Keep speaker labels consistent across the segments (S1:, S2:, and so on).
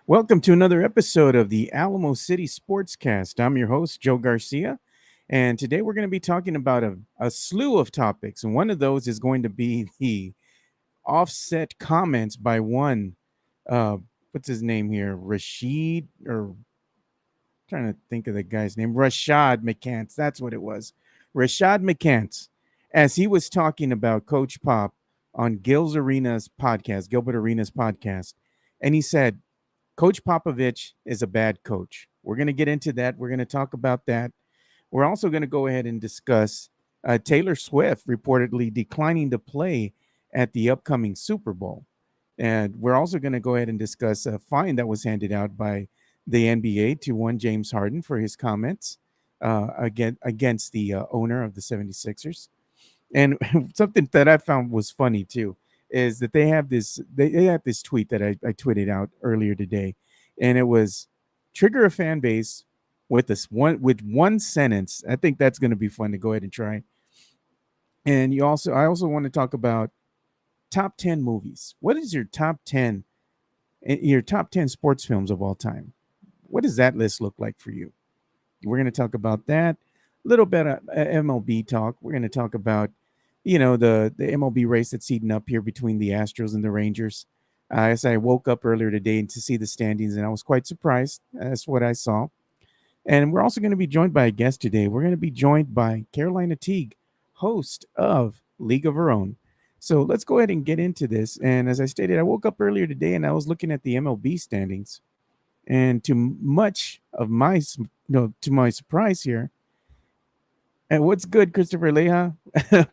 S1: Welcome to another episode of the Alamo City Sportscast. I'm your host, Joe Garcia, and today we're going to be talking about a slew of topics. And one of those is going to be the offset comments by one, uh, what's his name here? Rashid, or trying to think of the guy's name, Rashad McCants. That's what it was. Rashad McCants, as he was talking about Coach Pop on Gilbert Arena's podcast. And he said, Coach Popovich is a bad coach. We're going to get into that. We're going to talk about that. We're also going to go ahead and discuss Taylor Swift reportedly declining to play at the upcoming Super Bowl. And we're also going to go ahead and discuss a fine that was handed out by the NBA to one James Harden for his comments against the owner of the 76ers. And something that I found was funny too is that they have this tweet that I tweeted out earlier today, and it was trigger a fan base with one sentence. I think that's going to be fun to go ahead and try. And I also want to talk about top 10 movies. What is your top 10 sports films of all time? What does that list look like for you? We're going to talk about that. A little bit of MLB talk. We're going to talk about, the MLB race that's heating up here between the Astros and the Rangers. As I woke up earlier today to see the standings, and I was quite surprised. That's what I saw. And we're also going to be joined by a guest today. We're going to be joined by Carolina Teague, host of League of Her Own. So let's go ahead and get into this. And as I stated, I woke up earlier today and I was looking at the MLB standings. And to my surprise here, and what's good, Christopher Leja?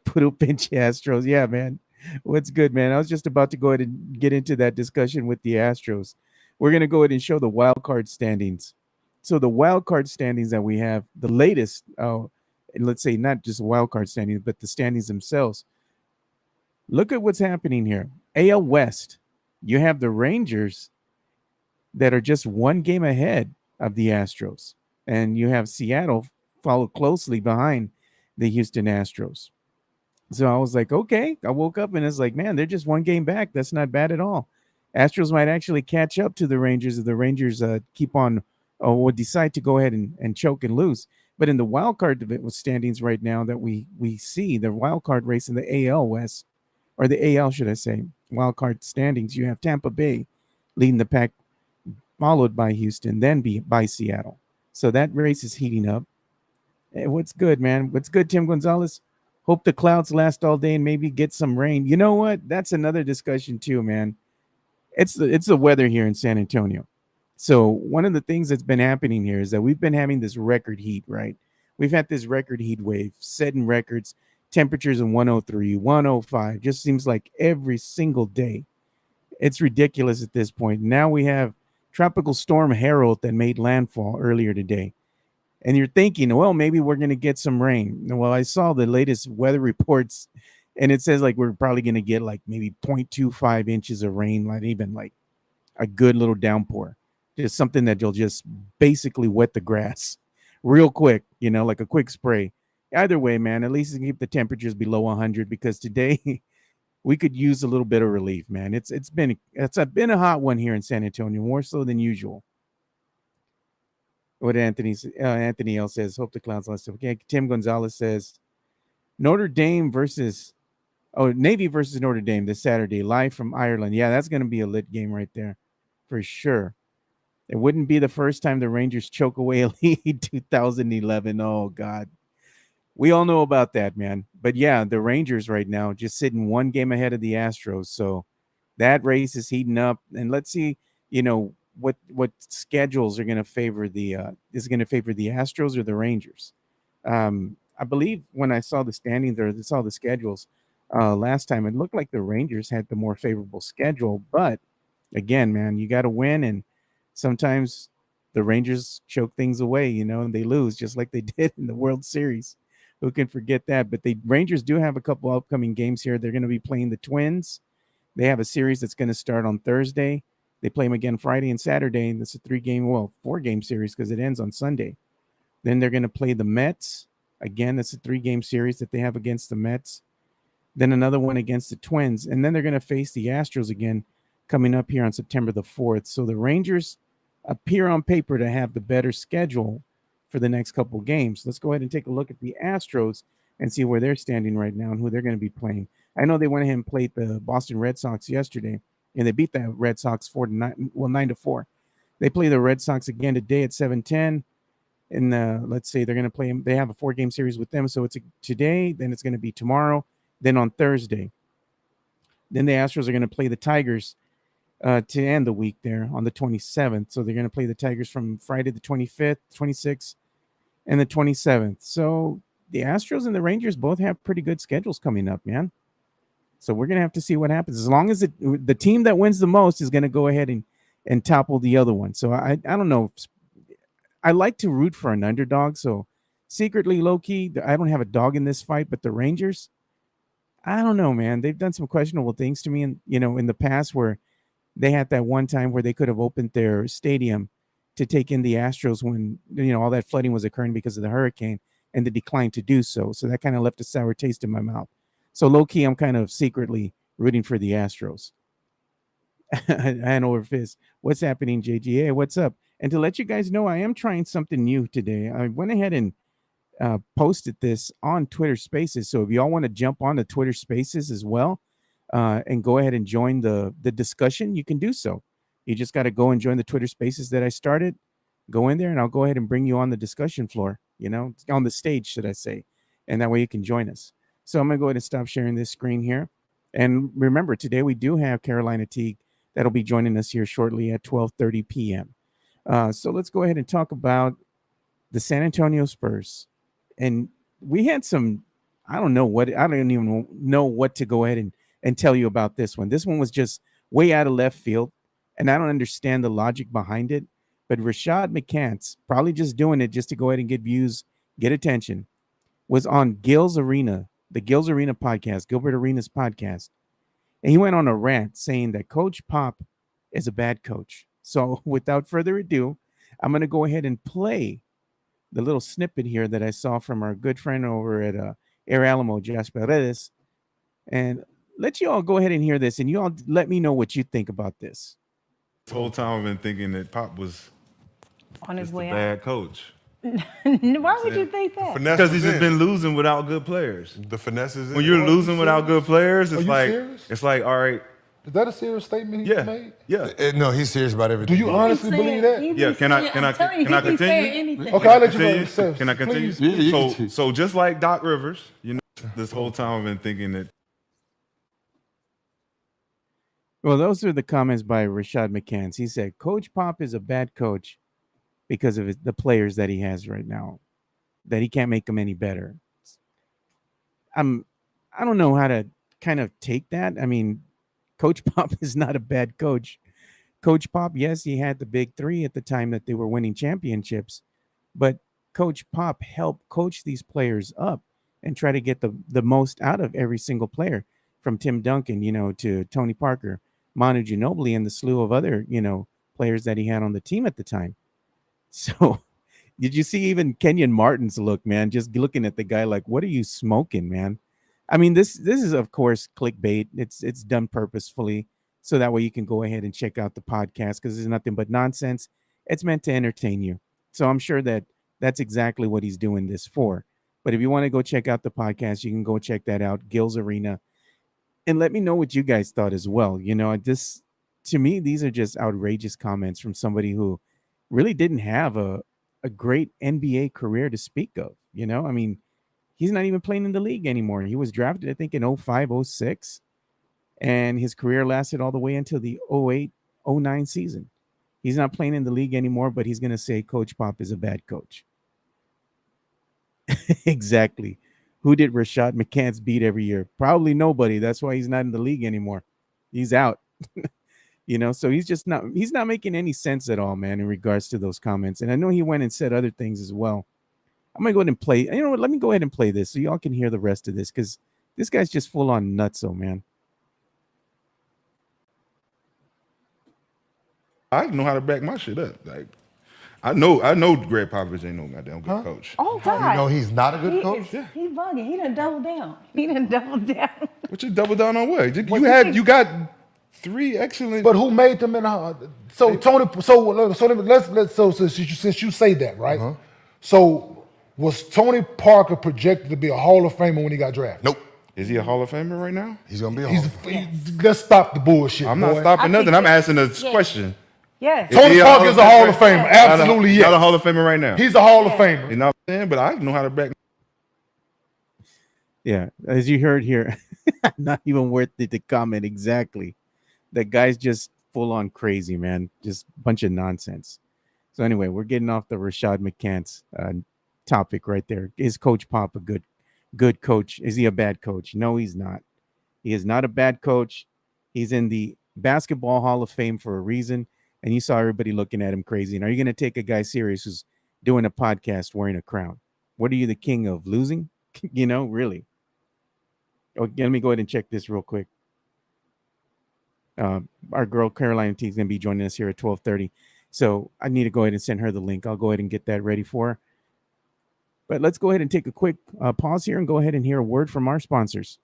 S1: Puro pinche Astros. Yeah, man. What's good, man? I was just about to go ahead and get into that discussion with the Astros. We're going to go ahead and show the wild card standings. So the wild card standings that we have, the latest, and let's say not just wild card standings, but the standings themselves. Look at what's happening here. AL West, you have the Rangers that are just one game ahead of the Astros. And you have Seattle followed closely behind the Houston Astros. So I was like, okay. I woke up and it's like, man, they're just one game back. That's not bad at all. Astros might actually catch up to the Rangers if the Rangers keep on would decide to go ahead and choke and lose. But in the wild card standings right now that we see, the wild card race in the AL West, or the AL, should I say, wild card standings, you have Tampa Bay leading the pack, followed by Houston, then by Seattle. So that race is heating up. Hey, what's good, man? What's good, Tim Gonzalez? Hope the clouds last all day and maybe get some rain. You know what? That's another discussion too, man. It's the weather here in San Antonio. So one of the things that's been happening here is that we've been having this record heat, right? We've had this record heat wave, setting records, temperatures in 103, 105. Just seems like every single day. It's ridiculous at this point. Now we have Tropical Storm Harold that made landfall earlier today. And you're thinking, well, maybe we're going to get some rain. Well, I saw the latest weather reports, and it says like we're probably going to get like maybe 0.25 inches of rain, not even like a good little downpour. Just something that you'll just basically wet the grass real quick, like a quick spray. Either way, man, at least keep the temperatures below 100 because today we could use a little bit of relief, man. It's been a hot one here in San Antonio, more so than usual. What Anthony L says, hope the clouds last. Okay, Tim Gonzalez says Navy versus Notre Dame this Saturday, live from Ireland. Yeah, that's going to be a lit game right there, for sure. It wouldn't be the first time the Rangers choke away a lead 2011. Oh God, we all know about that, man. But yeah, the Rangers right now just sitting one game ahead of the Astros. So that race is heating up, and let's see, what schedules are going to favor the is going to favor the Astros or the Rangers. I believe when I saw the standings or saw the schedules last time, it looked like the Rangers had the more favorable schedule. But again, man, you got to win, and sometimes the Rangers choke things away, and they lose just like they did in the World Series. Who can forget that? But the Rangers do have a couple upcoming games here. They're going to be playing the Twins. They have a series that's going to start on Thursday. They play them again Friday and Saturday, and it's a 4-game series because it ends on Sunday. Then they're going to play the Mets. Again, that's a 3-game series that they have against the Mets. Then another one against the Twins. And then they're going to face the Astros again coming up here on September the 4th. So the Rangers appear on paper to have the better schedule for the next couple games. Let's go ahead and take a look at the Astros and see where they're standing right now and who they're going to be playing. I know they went ahead and played the Boston Red Sox yesterday, and they beat the Red Sox 9-4. They play the Red Sox again today at 7:10. And let's say they're going to play them. They have a 4-game series with them. So it's today, then it's going to be tomorrow, then on Thursday. Then the Astros are going to play the Tigers to end the week there on the 27th. So they're going to play the Tigers from Friday the 25th, 26th, and the 27th. So the Astros and the Rangers both have pretty good schedules coming up, man. So we're going to have to see what happens. As long as the team that wins the most is going to go ahead and topple the other one. So I don't know. I like to root for an underdog. So secretly, low-key, I don't have a dog in this fight, but the Rangers, I don't know, man. They've done some questionable things to me in the past where they had that one time where they could have opened their stadium to take in the Astros when, all that flooding was occurring because of the hurricane, and they declined to do so. So that kind of left a sour taste in my mouth. So low-key, I'm kind of secretly rooting for the Astros. Hanover Fist. What's happening, JGA? What's up? And to let you guys know, I am trying something new today. I went ahead and posted this on Twitter Spaces. So if y'all want to jump on to Twitter Spaces as well and go ahead and join the discussion, you can do so. You just got to go and join the Twitter Spaces that I started. Go in there, and I'll go ahead and bring you on the discussion floor, on the stage, should I say. And that way you can join us. So I'm going to go ahead and stop sharing this screen here. And remember, today we do have Carolina Teague that'll be joining us here shortly at 12:30 p.m. So let's go ahead and talk about the San Antonio Spurs. And we had some, I don't even know what to go ahead and tell you about this one. This one was just way out of left field, and I don't understand the logic behind it. But Rashad McCants, probably just doing it just to go ahead and get views, get attention, was on Gil's Arena, the Gil's Arena podcast, Gilbert Arenas podcast. And he went on a rant saying that Coach Pop is a bad coach. So without further ado, I'm going to go ahead and play the little snippet here that I saw from our good friend over at Air Alamo, Josh Paredes. And let you all go ahead and hear this, and you all let me know what you think about this.
S2: This whole time I've been thinking that Pop was
S3: on his way
S2: a bad coach.
S3: Why would you think that?
S2: Because he's just been losing without good players.
S4: The finesse is in.
S2: When you're losing without good players, it's like all right.
S4: Is that a serious statement he made?
S2: Yeah.
S4: No, he's serious about everything.
S5: Do you honestly believe that?
S2: Yeah. Can I continue?
S4: Okay, I'll let you go.
S2: Can I continue?
S4: Please.
S2: So just like Doc Rivers, this whole time I've been thinking that.
S1: Well, those are the comments by Rashad McCants. He said, Coach Pop is a bad coach because of the players that he has right now, that he can't make them any better. I don't know how to kind of take that. I mean, Coach Pop is not a bad coach. Coach Pop, yes, he had the big three at the time that they were winning championships, but Coach Pop helped coach these players up and try to get the most out of every single player, from Tim Duncan, to Tony Parker, Manu Ginobili, and the slew of other, players that he had on the team at the time. So did you see even Kenyon Martin's look, man? Just looking at the guy like, what are you smoking, man? I mean, this is, of course, clickbait. It's done purposefully so that way you can go ahead and check out the podcast because there's nothing but nonsense. It's meant to entertain you. So I'm sure that that's exactly what he's doing this for. But if you want to go check out the podcast, you can go check that out, Gil's Arena. And let me know what you guys thought as well. To me, these are just outrageous comments from somebody who really didn't have a great NBA career to speak of. I mean, he's not even playing in the league anymore. He was drafted, I think, in 05, 06. And his career lasted all the way until the 08, 09 season. He's not playing in the league anymore, but he's going to say Coach Pop is a bad coach. Exactly. Who did Rashad McCants beat every year? Probably nobody. That's why he's not in the league anymore. He's out. So he's not making any sense at all, man, in regards to those comments. And I know he went and said other things as well. I'm going to go ahead and play. You know what? Let me go ahead and play this so y'all can hear the rest of this because this guy's just full on nutso, man.
S2: I know how to back my shit up. Like, I know Greg Popovich ain't no goddamn good coach.
S3: Oh, God.
S4: You know he's not a good coach?
S3: He's bugging. He done doubled down. What you
S2: double down on what? You got 3 excellent.
S4: But who made them in a so Tony? So since you say that, right? So was Tony Parker projected to be a Hall of Famer when he got drafted?
S5: Nope.
S2: Is he a Hall of Famer right now?
S5: He's gonna be a Hall of
S4: Famer. Let's stop the bullshit.
S2: I'm
S4: boy.
S2: not stopping
S3: I
S2: nothing.
S3: think
S2: I'm
S3: that-
S2: asking a
S3: yeah.
S2: question.
S3: Yes.
S4: Tony Parker is a Hall of Famer. Absolutely, yes.
S2: Not a Hall of Famer right now.
S4: He's a Hall of Famer.
S2: He's not saying, but I know how to back.
S1: Yeah, as you heard here, not even worth it to comment exactly. That guy's just full on crazy, man. Just a bunch of nonsense. So anyway, we're getting off the Rashad McCants topic right there. Is Coach Pop a good coach? Is he a bad coach? No, he's not. He is not a bad coach. He's in the Basketball Hall of Fame for a reason. And you saw everybody looking at him crazy. And are you going to take a guy serious who's doing a podcast wearing a crown? What are you, the king of losing? Really? Oh, let me go ahead and check this real quick. Our girl Caroline T is going to be joining us here at 12:30. So I need to go ahead and send her the link. I'll go ahead and get that ready for her. But let's go ahead and take a quick pause here and go ahead and hear a word from our sponsors.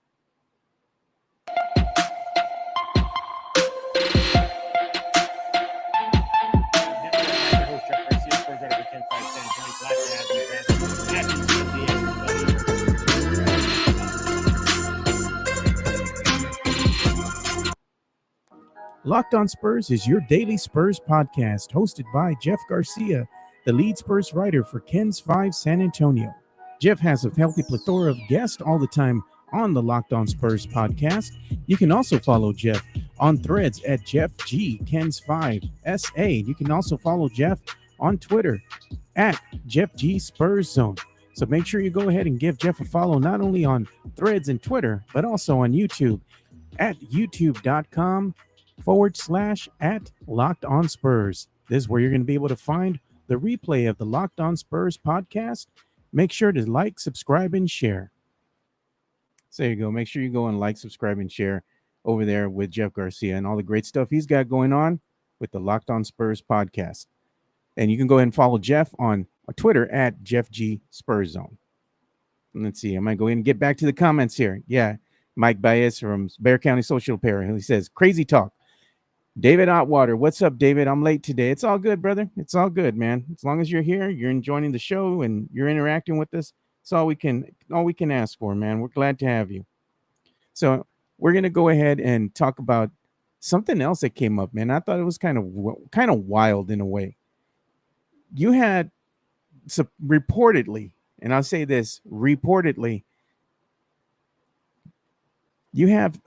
S1: Locked on Spurs is your daily Spurs podcast, hosted by Jeff Garcia, the lead Spurs writer for Ken's 5 San Antonio. Jeff has a healthy plethora of guests all the time on the Locked on Spurs podcast. You can also follow Jeff on Threads at Jeff G Ken's 5 SA. You can also follow Jeff on Twitter at Jeff G Spurs Zone. So make sure you go ahead and give Jeff a follow not only on Threads and Twitter, but also on YouTube at youtube.com/at Locked On Spurs. This is where you're going to be able to find the replay of the Locked On Spurs podcast. Make sure to like, subscribe, and share. So there you go. Make sure you go and like, subscribe, and share over there with Jeff Garcia and all the great stuff he's got going on with the Locked On Spurs podcast. And you can go ahead and follow Jeff on Twitter at Jeff G Spurs Zone. And let's see. I might go in and get back to the comments here. Yeah. Mike Baez from Bear County Social Repair. He says, crazy talk. David Otwater, what's up, David? I'm late today. It's all good, brother. It's all good, man. As long as you're here, you're enjoying the show, and you're interacting with us, it's all we can ask for, man. We're glad to have you. So we're gonna go ahead and talk about something else that came up, man. I thought it was kind of wild in a way. You had reportedly, and I'll say this reportedly, you have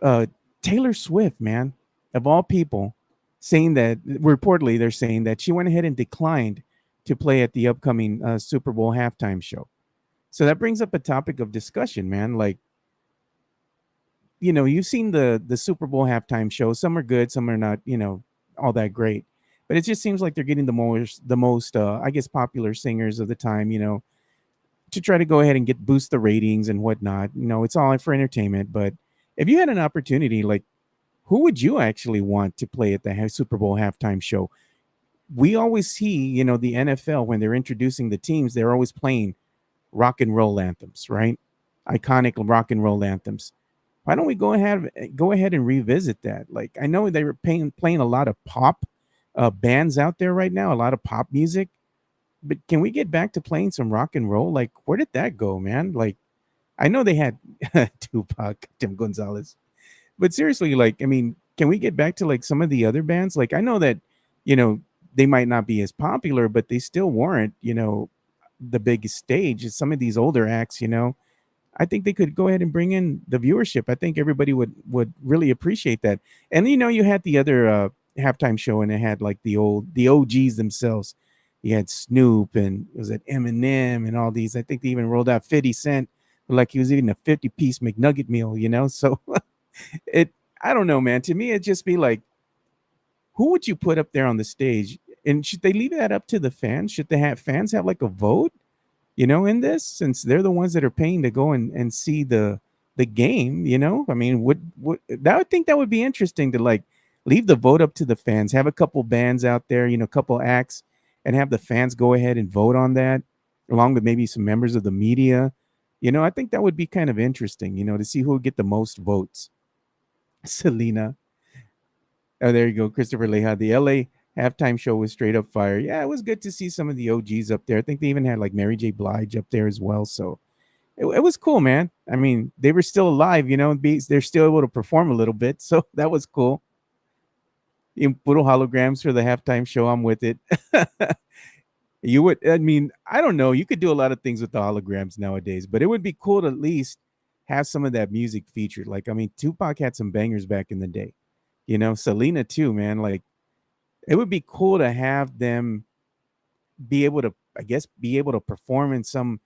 S1: Taylor Swift, man, of all people, saying that reportedly they're saying that she went ahead and declined to play at the upcoming Super Bowl halftime show. So that brings up a topic of discussion, man. Like, you've seen the Super Bowl halftime show. Some are good, some are not, all that great. But it just seems like they're getting the most I guess, popular singers of the time, to try to go ahead and boost the ratings and whatnot. It's all for entertainment. But if you had an opportunity, like, who would you actually want to play at the Super Bowl halftime show? We always see, the NFL, when they're introducing the teams, they're always playing rock and roll anthems, right? Iconic rock and roll anthems. Why don't we go ahead and revisit that? Like, I know they were playing a lot of pop bands out there right now, a lot of pop music, but can we get back to playing some rock and roll? Like, where did that go, man? Like, I know they had Tupac, Tim Gonzalez. But seriously, like, I mean, can we get back to like some of the other bands? Like, I know that, they might not be as popular, but they still warrant, the biggest stage. Some of these older acts, I think they could go ahead and bring in the viewership. I think everybody would really appreciate that. And, you had the other halftime show, and it had like the OGs themselves. You had Snoop, and it was at Eminem and all these. I think they even rolled out 50 Cent, like he was eating a 50-piece McNugget meal, So I don't know, man. To me, it'd just be like, who would you put up there on the stage? And should they leave that up to the fans? Should fans have like a vote, in this, since they're the ones that are paying to go and see the game, I mean, I would think that would be interesting to like leave the vote up to the fans, have a couple bands out there, a couple acts, and have the fans go ahead and vote on that, along with maybe some members of the media. I think that would be kind of interesting, to see who would get the most votes. Selena. Oh, there you go, Christopher Leha. The LA halftime show was straight up fire. Yeah, it was good to see some of the OGs up there. I think they even had like Mary J. Blige up there as well. So it was cool, man. I mean, they were still alive, they're still able to perform a little bit. So that was cool. In puro holograms for the halftime show. I'm with it. You would, I mean, I don't know. You could do a lot of things with the holograms nowadays, but it would be cool to at least have some of that music featured. Like, I mean, Tupac had some bangers back in the day. Selena too, man. Like, it would be cool to have them be able to, I guess, be able to perform in some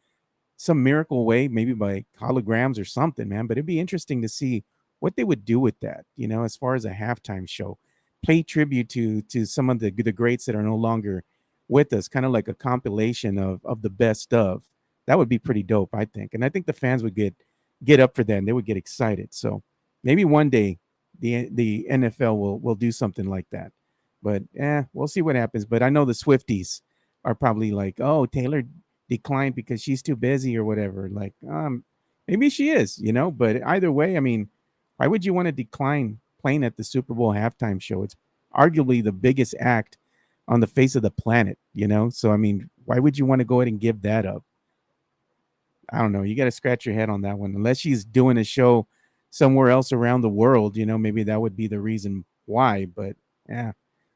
S1: miracle way, maybe by holograms or something, man. But it'd be interesting to see what they would do with that, as far as a halftime show, pay tribute to some of the greats that are no longer with us, kind of like a compilation of the best of. That would be pretty dope, I think, and I think the fans would get up for that, and they would get excited. So maybe one day the NFL will do something like that. But we'll see what happens. But I know the Swifties are probably like, oh, Taylor declined because she's too busy or whatever. Like, maybe she is, But either way, I mean, why would you want to decline playing at the Super Bowl halftime show? It's arguably the biggest act on the face of the planet, So I mean, why would you want to go ahead and give that up? I don't know. You got to scratch your head on that one. Unless she's doing a show somewhere else around the world, maybe that would be the reason why. But yeah,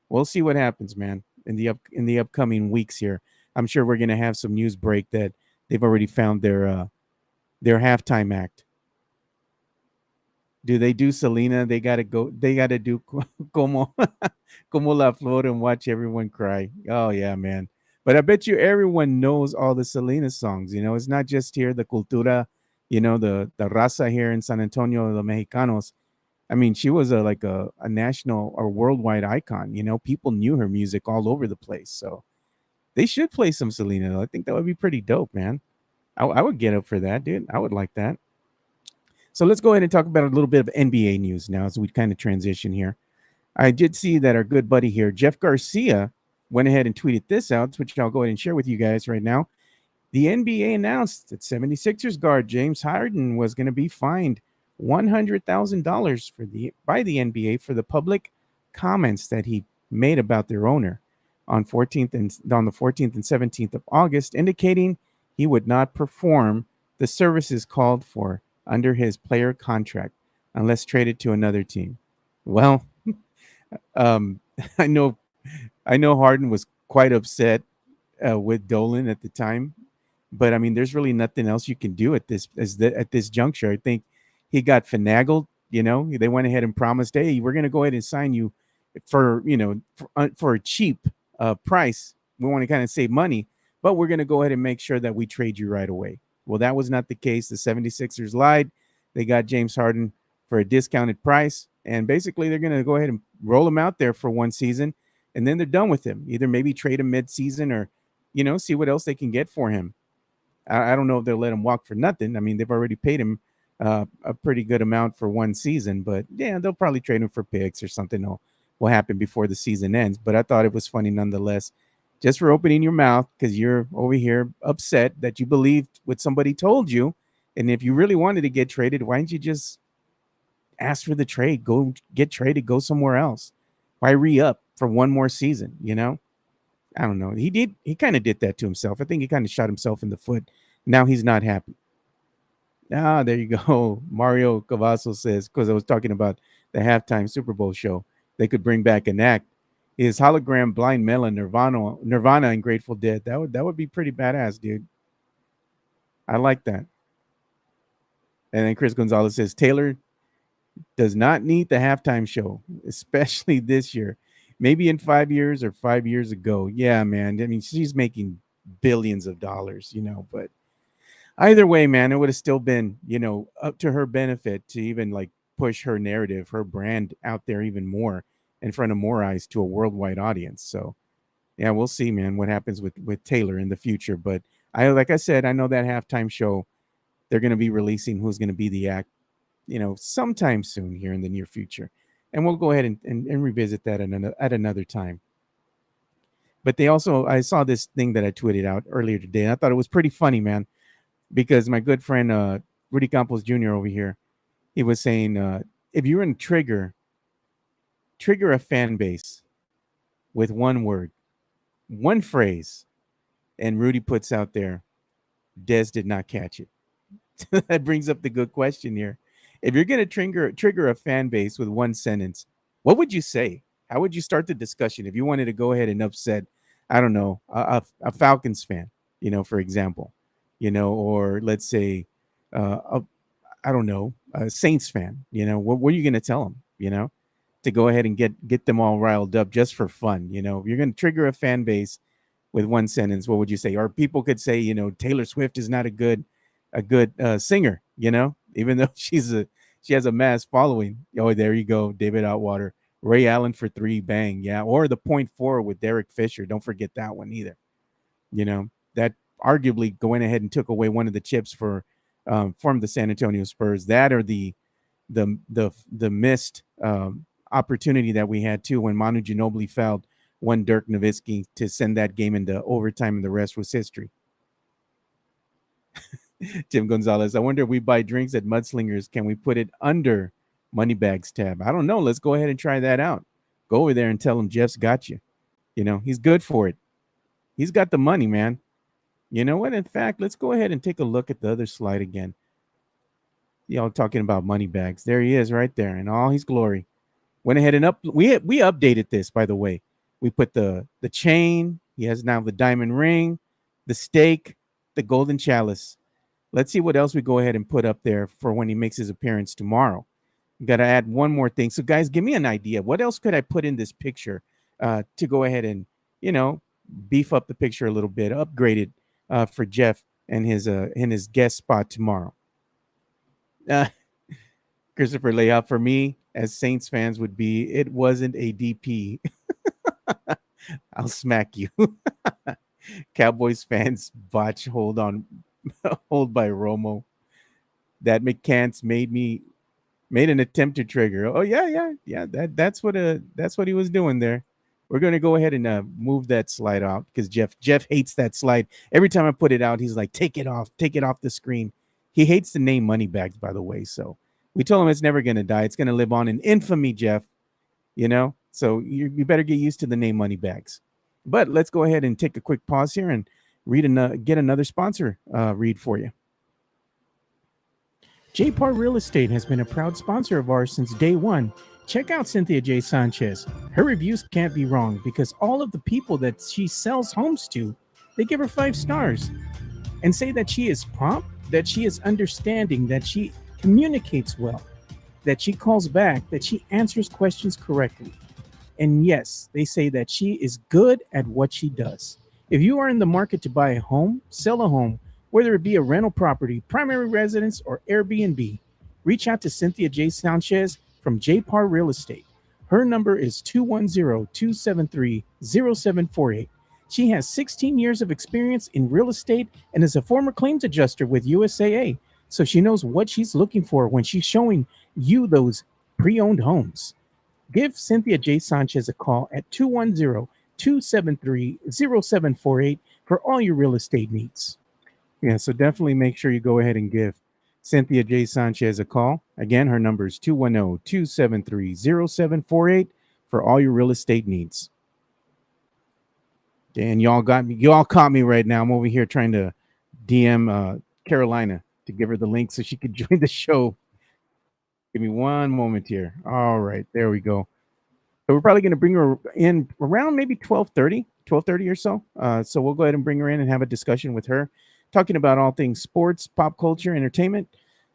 S1: we'll see what happens, man, in the upcoming weeks here. I'm sure we're gonna have some news break that they've already found their halftime act. Do they do Selena? They gotta go. They gotta do como como la flor and watch everyone cry. Oh yeah, man. But I bet you everyone knows all the Selena songs. It's not just here the cultura, the raza here in San Antonio, the Mexicanos. I mean, she was like a national or worldwide icon. People knew her music all over the place. So they should play some Selena. I think that would be pretty dope, man. I would get up for that, dude. I would like that. So let's go ahead and talk about a little bit of NBA news now as we kind of transition here. I did see that our good buddy here, Jeff Garcia, went ahead and tweeted this out, which I'll go ahead and share with you guys right now. The NBA announced that 76ers guard James Harden was going to be fined $100,000 by the NBA for the public comments that he made about their owner on the 14th and 17th of August, indicating he would not perform the services called for under his player contract unless traded to another team. Well, um, I know Harden was quite upset with Dolan at the time, but I mean, there's really nothing else you can do at this juncture. I think he got finagled. They went ahead and promised, hey, we're going to go ahead and sign you for for a cheap price. We want to kind of save money, but we're going to go ahead and make sure that we trade you right away. Well, that was not the case. The 76ers lied. They got James Harden for a discounted price, and basically they're going to go ahead and roll him out there for one season, and then they're done with him. Either maybe trade him mid-season or, see what else they can get for him. I don't know if they'll let him walk for nothing. I mean, they've already paid him a pretty good amount for one season, but yeah, they'll probably trade him for picks or something will happen before the season ends. But I thought it was funny nonetheless, just for opening your mouth because you're over here upset that you believed what somebody told you. And if you really wanted to get traded, why didn't you just ask for the trade? Go get traded, go somewhere else. Why re-up for one more season, I don't know. He kind of did that to himself. I think he kind of shot himself in the foot. Now he's not happy. There you go. Mario Cavasso says, because I was talking about the halftime Super Bowl show, they could bring back an act. Is hologram Blind Melon, Nirvana and Grateful Dead. That would be pretty badass, dude. I like that. And then Chris Gonzalez says, Taylor does not need the halftime show, especially this year. Maybe in 5 years or 5 years ago. Yeah, man. I mean, she's making billions of dollars, but either way, man, it would have still been, up to her benefit to even like push her narrative, her brand out there even more in front of more eyes to a worldwide audience. So yeah, we'll see, man, what happens with Taylor in the future. But like I said, I know that halftime show, they're going to be releasing who's going to be the act, sometime soon here in the near future. And we'll go ahead and revisit that at another time. But I saw this thing that I tweeted out earlier today, and I thought it was pretty funny, man, because my good friend Rudy Campos Jr. over here, he was saying, if you're in Trigger, trigger a fan base with one word, one phrase, and Rudy puts out there, Dez did not catch it. That brings up the good question here. If you're going to trigger a fan base with one sentence, what would you say? How would you start the discussion if you wanted to go ahead and upset, I don't know, a Falcons fan, for example, or let's say, a, I don't know, a Saints fan, what are you going to tell them, to go ahead and get them all riled up just for fun, if you're going to trigger a fan base with one sentence, what would you say? Or people could say, Taylor Swift is not a good singer, even though she has a mass following. Oh, there you go, David Outwater, Ray Allen for 3, bang, yeah, or the .4 with Derek Fisher. Don't forget that one either. That arguably going ahead and took away one of the chips from the San Antonio Spurs. That or the missed opportunity that we had too when Manu Ginobili fouled one Dirk Nowitzki to send that game into overtime, and the rest was history. Tim Gonzalez, I wonder if we buy drinks at Mudslingers, can we put it under Moneybags tab? I don't know. Let's go ahead and try that out. Go over there and tell him Jeff's got you. He's good for it. He's got the money, man. You know what? In fact, let's go ahead and take a look at the other slide again. Y'all talking about Moneybags. There he is right there in all his glory. Went ahead and we updated this, by the way. We put the chain. He has now the diamond ring, the stake, the golden chalice. Let's see what else we go ahead and put up there for when he makes his appearance tomorrow. Got to add one more thing. So, guys, give me an idea. What else could I put in this picture to go ahead and, beef up the picture a little bit, upgrade it for Jeff and his guest spot tomorrow? Christopher Layout, for me, as Saints fans would be, it wasn't a DP. I'll smack you. Cowboys fans botch hold by Romo. That McCants made an attempt to trigger. Oh yeah. That's what he was doing there. We're gonna go ahead and move that slide out because Jeff hates that slide. Every time I put it out, he's like, take it off the screen. He hates the name Moneybags, by the way. So we told him it's never gonna die. It's gonna live on in infamy, Jeff. So you better get used to the name Moneybags. But let's go ahead and take a quick pause here and get another sponsor read for you. JPAR Real Estate has been a proud sponsor of ours since day one. Check out Cynthia J. Sanchez. Her reviews can't be wrong because all of the people that she sells homes to, they give her 5 stars and say that she is prompt, that she is understanding, that she communicates well, that she calls back, that she answers questions correctly. And yes, they say that she is good at what she does. If you are in the market to buy a home, sell a home, whether it be a rental property, primary residence, or Airbnb, reach out to Cynthia J. Sanchez from JPAR Real Estate. Her number is 210-273-0748. She has 16 years of experience in real estate and is a former claims adjuster with USAA, so she knows what she's looking for when she's showing you those pre-owned homes. Give Cynthia J. Sanchez a call at 210-273-0748 for all your real estate needs. Yeah, so definitely make sure you go ahead and give Cynthia J. Sanchez a call. Again, her number is 210-273-0748 for all your real estate needs. And y'all caught me right now. I'm over here trying to DM Carolina to give her the link so she could join the show. Give me one moment here. All right, there we go. So we're probably going to bring her in around maybe 12:30 or so. So we'll go ahead and bring her in and have a discussion with her, talking about all things sports, pop culture, entertainment.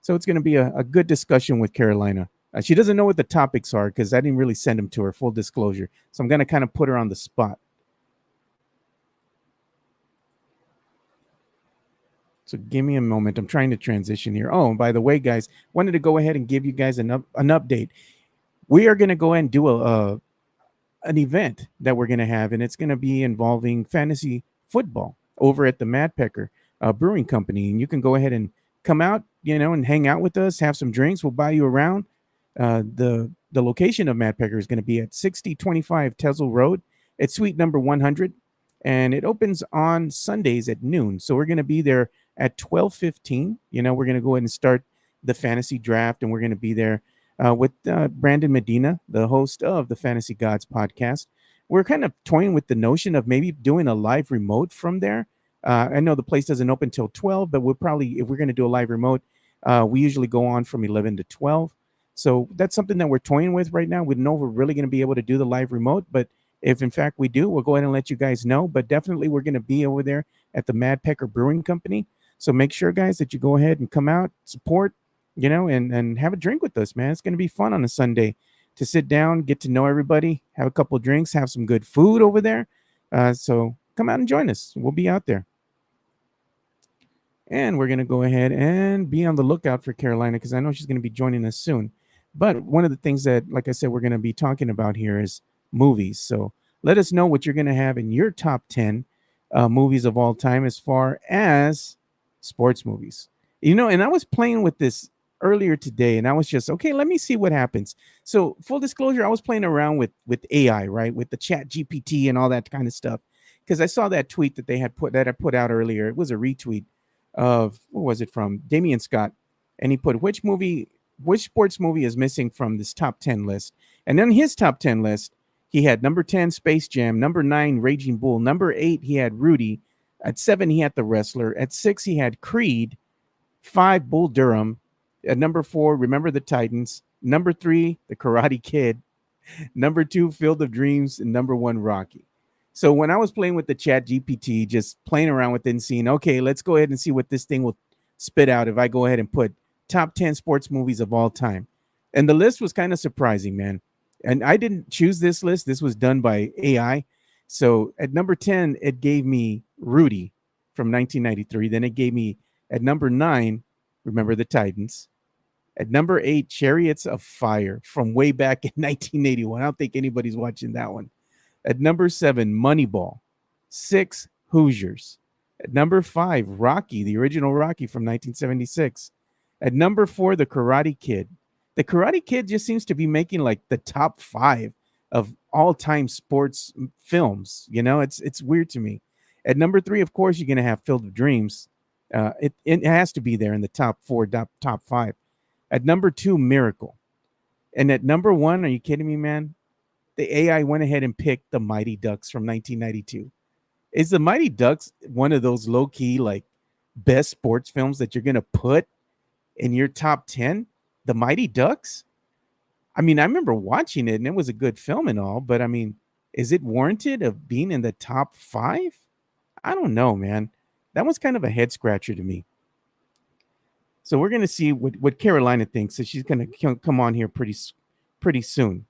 S1: So it's going to be a good discussion with Carolina. She doesn't know what the topics are because I didn't really send them to her, full disclosure. So I'm going to kind of put her on the spot. So give me a moment. I'm trying to transition here. Oh, and by the way, guys, wanted to go ahead and give you guys an update. We are going to go ahead and do an event that we're going to have, and it's going to be involving fantasy football over at the Mad Pecker Brewing Company. And you can go ahead and come out, and hang out with us, have some drinks. We'll buy you around. The location of Mad Pecker is going to be at 6025 Tesla Road. It's suite number 100, and it opens on Sundays at noon. So we're going to be there at 12:15. We're going to go ahead and start the fantasy draft, and we're going to be there with Brandon Medina, the host of the Fantasy Gods podcast. We're kind of toying with the notion of maybe doing a live remote from there. I know the place doesn't open till 12, but we'll probably, if we're going to do a live remote, we usually go on from 11 to 12. So that's something that we're toying with right now. We don't know if we're really going to be able to do the live remote, but if in fact we do, we'll go ahead and let you guys know. But definitely we're going to be over there at the Mad Pecker Brewing Company. So make sure, guys, that you go ahead and come out, support, and have a drink with us, man. It's going to be fun on a Sunday to sit down, get to know everybody, have a couple of drinks, have some good food over there. So come out and join us. We'll be out there. And we're going to go ahead and be on the lookout for Carolina because I know she's going to be joining us soon. But one of the things that, like I said, we're going to be talking about here is movies. So let us know what you're going to have in your top 10 movies of all time as far as sports movies. And I was playing with this earlier today, and I was just, okay, let me see what happens. So full disclosure, I was playing around with AI, right, with the Chat GPT and all that kind of stuff, because I saw that tweet that I put out earlier. It was a retweet of, what was it, from Damian Scott, and he put which sports movie is missing from this top 10 list. And then his top 10 list, he had number 10 Space Jam, number 9 Raging Bull, number 8 he had Rudy, at 7 he had The Wrestler, at 6 he had Creed, 5 Bull Durham, at number 4 Remember the Titans, number 3 The Karate Kid, number 2 Field of Dreams, and number 1 Rocky. So when I was playing with the Chat GPT, just playing around with it and seeing, okay, let's go ahead and see what this thing will spit out if I go ahead and put top 10 sports movies of all time. And the list was kind of surprising, man. And I didn't choose this list. This was done by AI. So at number 10, it gave me Rudy from 1993. Then it gave me, at number 9, Remember the Titans. At number 8, Chariots of Fire from way back in 1981. I don't think anybody's watching that one. At number 7, Moneyball. 6, Hoosiers. At number 5, Rocky, the original Rocky from 1976. At number 4, The Karate Kid. The Karate Kid just seems to be making like the top 5 of all-time sports films. It's weird to me. At number 3, of course, you're going to have Field of Dreams. It has to be there in the top 4, top 5. At number 2, Miracle. And at number 1, are you kidding me, man? The AI went ahead and picked The Mighty Ducks from 1992. Is The Mighty Ducks one of those low-key, like, best sports films that you're going to put in your top 10? The Mighty Ducks? I mean, I remember watching it, and it was a good film and all, but, I mean, is it warranted of being in the top 5? I don't know, man. That was kind of a head-scratcher to me. So we're going to see what Carolina thinks. So she's going to come on here pretty soon.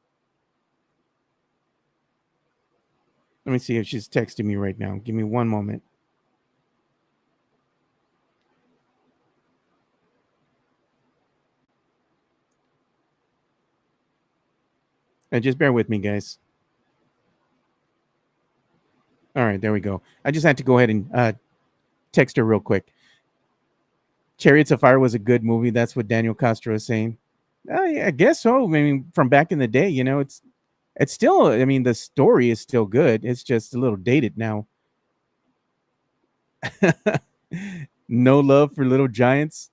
S1: Let me see if she's texting me right now. Give me one moment. And just bear with me, guys. All right, there we go. I just had to go ahead and text her real quick. Chariots of Fire was a good movie. That's what Daniel Castro is saying. Yeah, I guess so. I mean, from back in the day, it's still, I mean, the story is still good. It's just a little dated now. No love for Little Giants.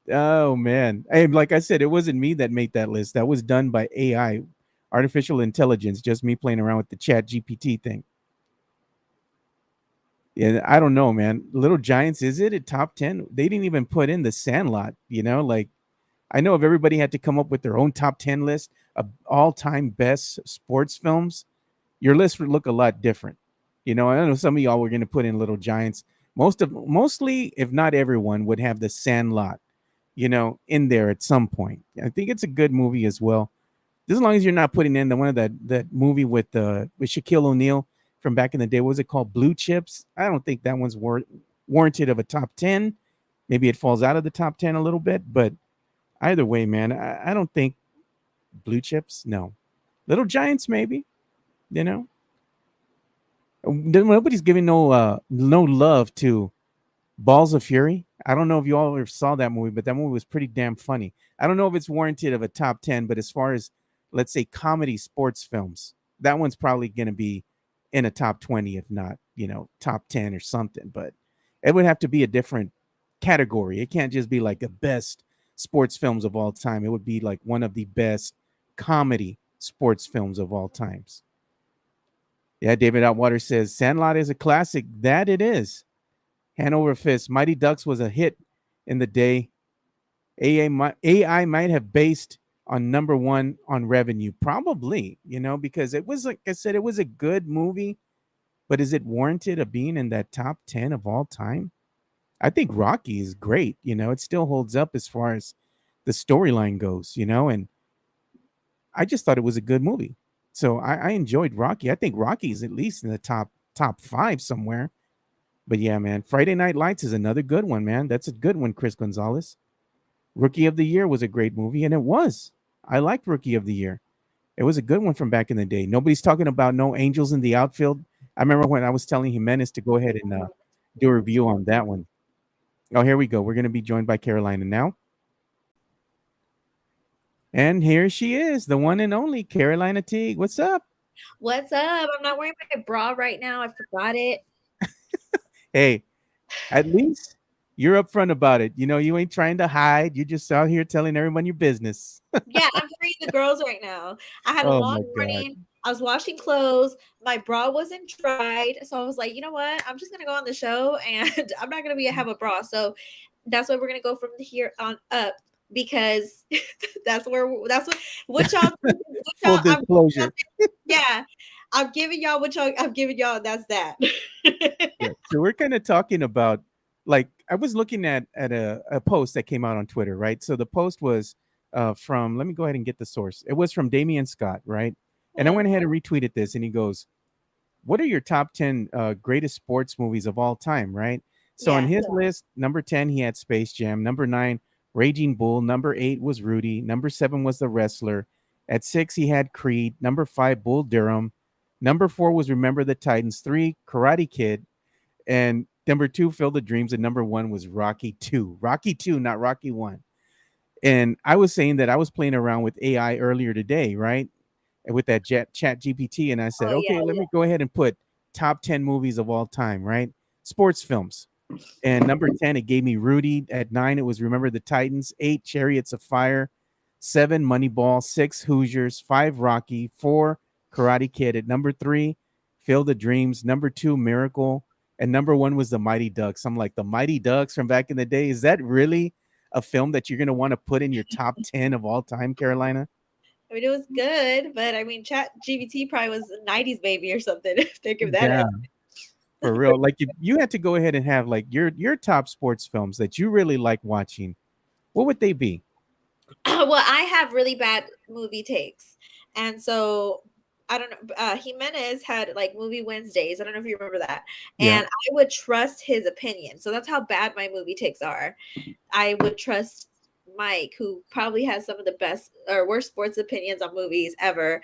S1: Oh, man. Hey, like I said, it wasn't me that made that list. That was done by AI, artificial intelligence, just me playing around with the Chat GPT thing. Yeah, I don't know, man. Little Giants, is it a top 10? They didn't even put in The Sandlot, like, I know if everybody had to come up with their own top 10 list of all-time best sports films, your list would look a lot different. I know some of y'all were going to put in Little Giants. Mostly, if not everyone, would have The Sandlot, in there at some point. I think it's a good movie as well. As long as you're not putting in the one of that movie with Shaquille O'Neal from back in the day. What was it called? Blue Chips. I don't think that one's warranted of a top 10. Maybe it falls out of the top 10 a little bit, but either way, man, I don't think Blue Chips. No. Little Giants, maybe. Nobody's giving no love to Balls of Fury. I don't know if you all ever saw that movie, but that movie was pretty damn funny. I don't know if it's warranted of a top 10, but as far as, let's say, comedy sports films, that one's probably going to be in a top 20, if not, top 10 or something. But it would have to be a different category. It can't just be like a best sports films of all time, it would be like one of the best comedy sports films of all times. Yeah, David Atwater says Sandlot is a classic. That it is. Hanover Fist, Mighty Ducks was a hit in the day. AI might have based on number one on revenue, probably, because it was, like I said, it was a good movie, but is it warranted of being in that top 10 of all time? I think Rocky is great. It still holds up as far as the storyline goes, and I just thought it was a good movie. So I enjoyed Rocky. I think Rocky is at least in the top five somewhere. But yeah, man, Friday Night Lights is another good one, man. That's a good one, Chris Gonzalez. Rookie of the Year was a great movie, and it was. I liked Rookie of the Year. It was a good one from back in the day. Nobody's talking about No Angels in the Outfield. I remember when I was telling Jimenez to go ahead and do a review on that one. Oh, here we go. We're going to be joined by Carolina now. And here she is, the one and only Carolina Teague. What's up?
S5: What's up? I'm not wearing my bra right now. I forgot it.
S1: Hey, at least you're upfront about it. You ain't trying to hide. You're just out here telling everyone your business.
S5: Yeah, I'm freeing the girls right now. I had a long morning. I was washing clothes. My bra wasn't dried. So I was like, you know what? I'm just going to go on the show and I'm not going to have a bra. So that's why we're going to go from here on up, because that's what y'all
S1: Full disclosure.
S5: Yeah. I'm giving y'all what I'm giving y'all. That's that.
S1: Yeah. So we're kind of talking about, like, I was looking at a post that came out on Twitter, right? So the post was from, let me go ahead and get the source. It was from Damian Scott, right? And I went ahead and retweeted this, and he goes, what are your top 10 greatest sports movies of all time, right? So on his list, number 10, he had Space Jam. Number 9, Raging Bull. Number 8 was Rudy. Number 7 was The Wrestler. At 6, he had Creed. Number 5, Bull Durham. Number 4 was Remember the Titans. 3, Karate Kid. And number 2, Field of Dreams. And number 1 was Rocky 2. Rocky 2, not Rocky 1. And I was saying that I was playing around with AI earlier today, right? And with that chat GPT. And I said, let me go ahead and put top 10 movies of all time, right? Sports films. And number 10, it gave me Rudy. At 9, it was Remember the Titans. 8, Chariots of Fire. 7, Moneyball. 6, Hoosiers. 5, Rocky. 4, Karate Kid. At number 3, Field of Dreams. Number 2, Miracle. And number 1 was The Mighty Ducks. I'm like, The Mighty Ducks from back in the day, is that really a film that you're going to want to put in your top 10 of all time, Carolina?
S5: I mean, it was good, but I mean, Chat GPT probably was a 90s baby or something. Think of that.
S1: For real. Like, if you had to go ahead and have like your top sports films that you really like watching, what would they be?
S5: Well, I have really bad movie takes. And so I don't know. Jimenez had like movie Wednesdays. I don't know if you remember that. And I would trust his opinion. So that's how bad my movie takes are. I would trust Mike, who probably has some of the best or worst sports opinions on movies ever.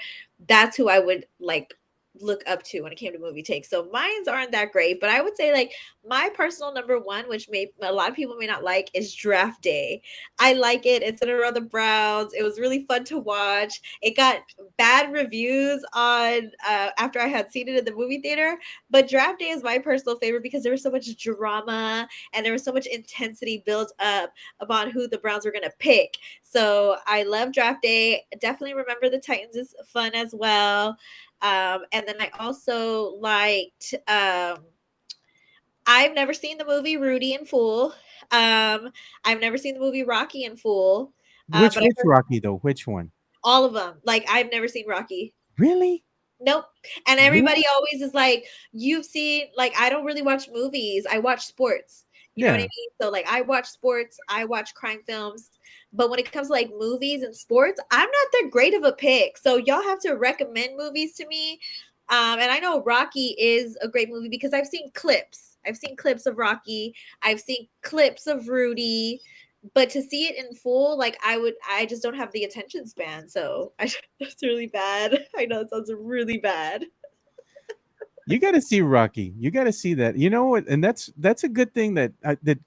S5: That's who I would like look up to when it came to movie takes. So mines aren't that great, but I would say like my personal number 1, which a lot of people may not like, is Draft Day. I like it. It's centered around the Browns. It was really fun to watch. It got bad reviews on after I had seen it in the movie theater, but Draft Day is my personal favorite because there was so much drama and there was so much intensity built up about who the Browns were going to pick. So I love Draft Day. Definitely Remember the Titans is fun as well. And then I also liked, I've never seen the movie Rudy in full. I've never seen the movie Rocky in full.
S1: Which Rocky though? Which one?
S5: All of them. Like, I've never seen Rocky.
S1: Really?
S5: Nope. And everybody always is like, you've seen, like, I don't really watch movies. I watch sports. You know what I mean? So like, I watch sports, I watch crime films, but when it comes to like movies and sports, I'm not that great of a pick. So y'all have to recommend movies to me. And I know Rocky is a great movie because I've seen clips. I've seen clips of Rocky. I've seen clips of Rudy, but to see it in full, like I just don't have the attention span. So that's really bad. I know it sounds really bad.
S1: You got to see Rocky. You got to see that. You know what? And that's a good thing that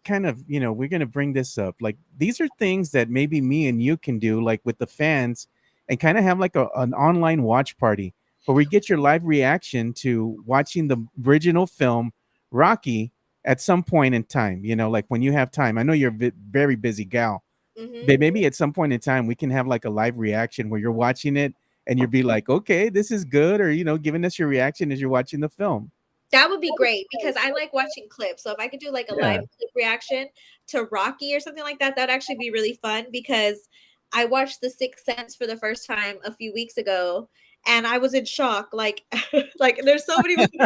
S1: kind of, we're going to bring this up. Like, these are things that maybe me and you can do, like with the fans, and kind of have like an online watch party where we get your live reaction to watching the original film Rocky at some point in time, like when you have time. I know you're a very busy gal, Maybe at some point in time we can have like a live reaction where you're watching it and you'll be like, okay, this is good, or giving us your reaction as you're watching the film.
S5: That would be great because I like watching clips. So if I could do like a live clip reaction to Rocky or something like that, that'd actually be really fun because I watched The Sixth Sense for the first time a few weeks ago and I was in shock. Like, like there's so many movies.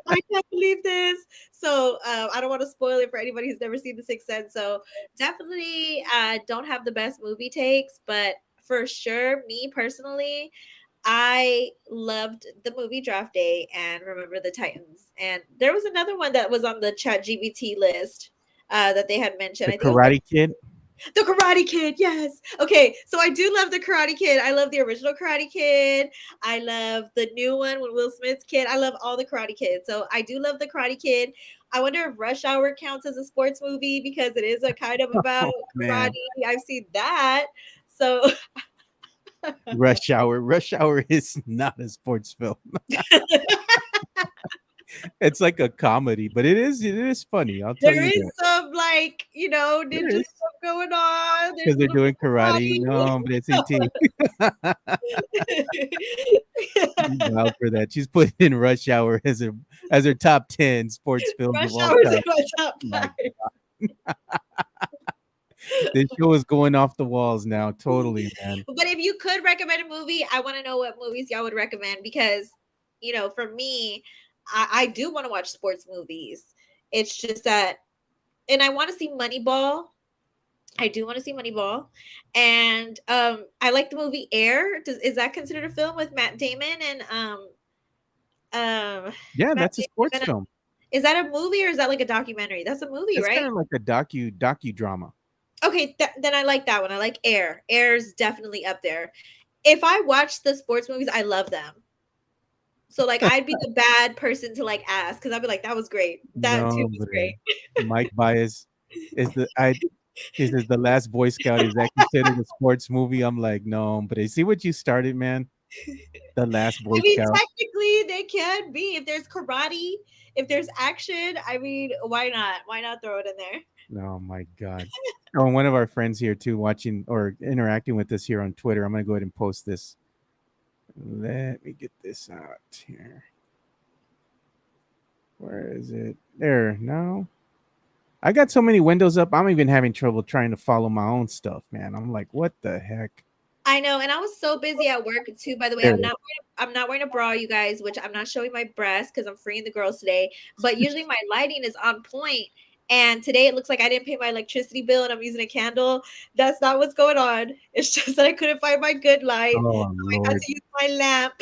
S5: I can't believe this. So I don't want to spoil it for anybody who's never seen The Sixth Sense. So definitely don't have the best movie takes, but for sure, me personally, I loved the movie Draft Day and Remember the Titans. And there was another one that was on the Chat GBT list that they had mentioned.
S1: The
S5: I think it was
S1: Karate Kid.
S5: The Karate Kid, yes. Okay, so I do love the Karate Kid. I love the original Karate Kid. I love the new one with Will Smith's kid. I love all the Karate Kids. So I do love the Karate Kid. I wonder if Rush Hour counts as a sports movie because it is a kind of about karate. I've seen that. So
S1: Rush Hour. Rush Hour is not a sports film. It's like a comedy, but it is funny. I'll tell
S5: there
S1: you
S5: is
S1: that.
S5: some like ninja stuff going on
S1: Because they're doing karate. No, but it's ET. Wow for that. She's putting in Rush Hour as her top 10 sports films
S5: Rush
S1: of all
S5: Hour is
S1: time.
S5: in my top 5.
S1: This show is going off the walls now, totally, man.
S5: But if you could recommend a movie, I want to know what movies y'all would recommend because, for me, I do want to watch sports movies. It's just that, and I want to see Moneyball. I do want to see Moneyball, and I like the movie Air. Is that considered a film with Matt Damon and
S1: Yeah,
S5: Matt
S1: that's a sports
S5: Damon?
S1: film.
S5: Is that a movie or is that like a documentary? That's a movie,
S1: It's
S5: right?
S1: kind of like a docudrama.
S5: Okay, then I like that one. I like Air. Air's definitely up there. If I watch the sports movies, I love them. So like I'd be the bad person to like ask because I'd be like, that was great. That too was great.
S1: Mike Bias is he says The Last Boy Scout. Is that considered a sports movie? I'm like, no, but I see what you started, man. The Last Boy Scout.
S5: Technically they can be. If there's karate, if there's action, I mean, why not? Why not throw it in there?
S1: Oh my God. Oh, one of our friends here too, watching or interacting with us here on Twitter. I'm gonna go ahead and post this. Let me get this out here. Where is it? There. No. I got so many windows up. I'm even having trouble trying to follow my own stuff, man. I'm like, what the heck?
S5: I know, and I was so busy at work too. By the way, I'm not wearing a bra, you guys, which I'm not showing my breasts because I'm freeing the girls today. But usually my lighting is on point. And today it looks like I didn't pay my electricity bill and I'm using a candle. That's not what's going on. It's just that I couldn't find my good light.
S1: Oh,
S5: so I had to use my lamp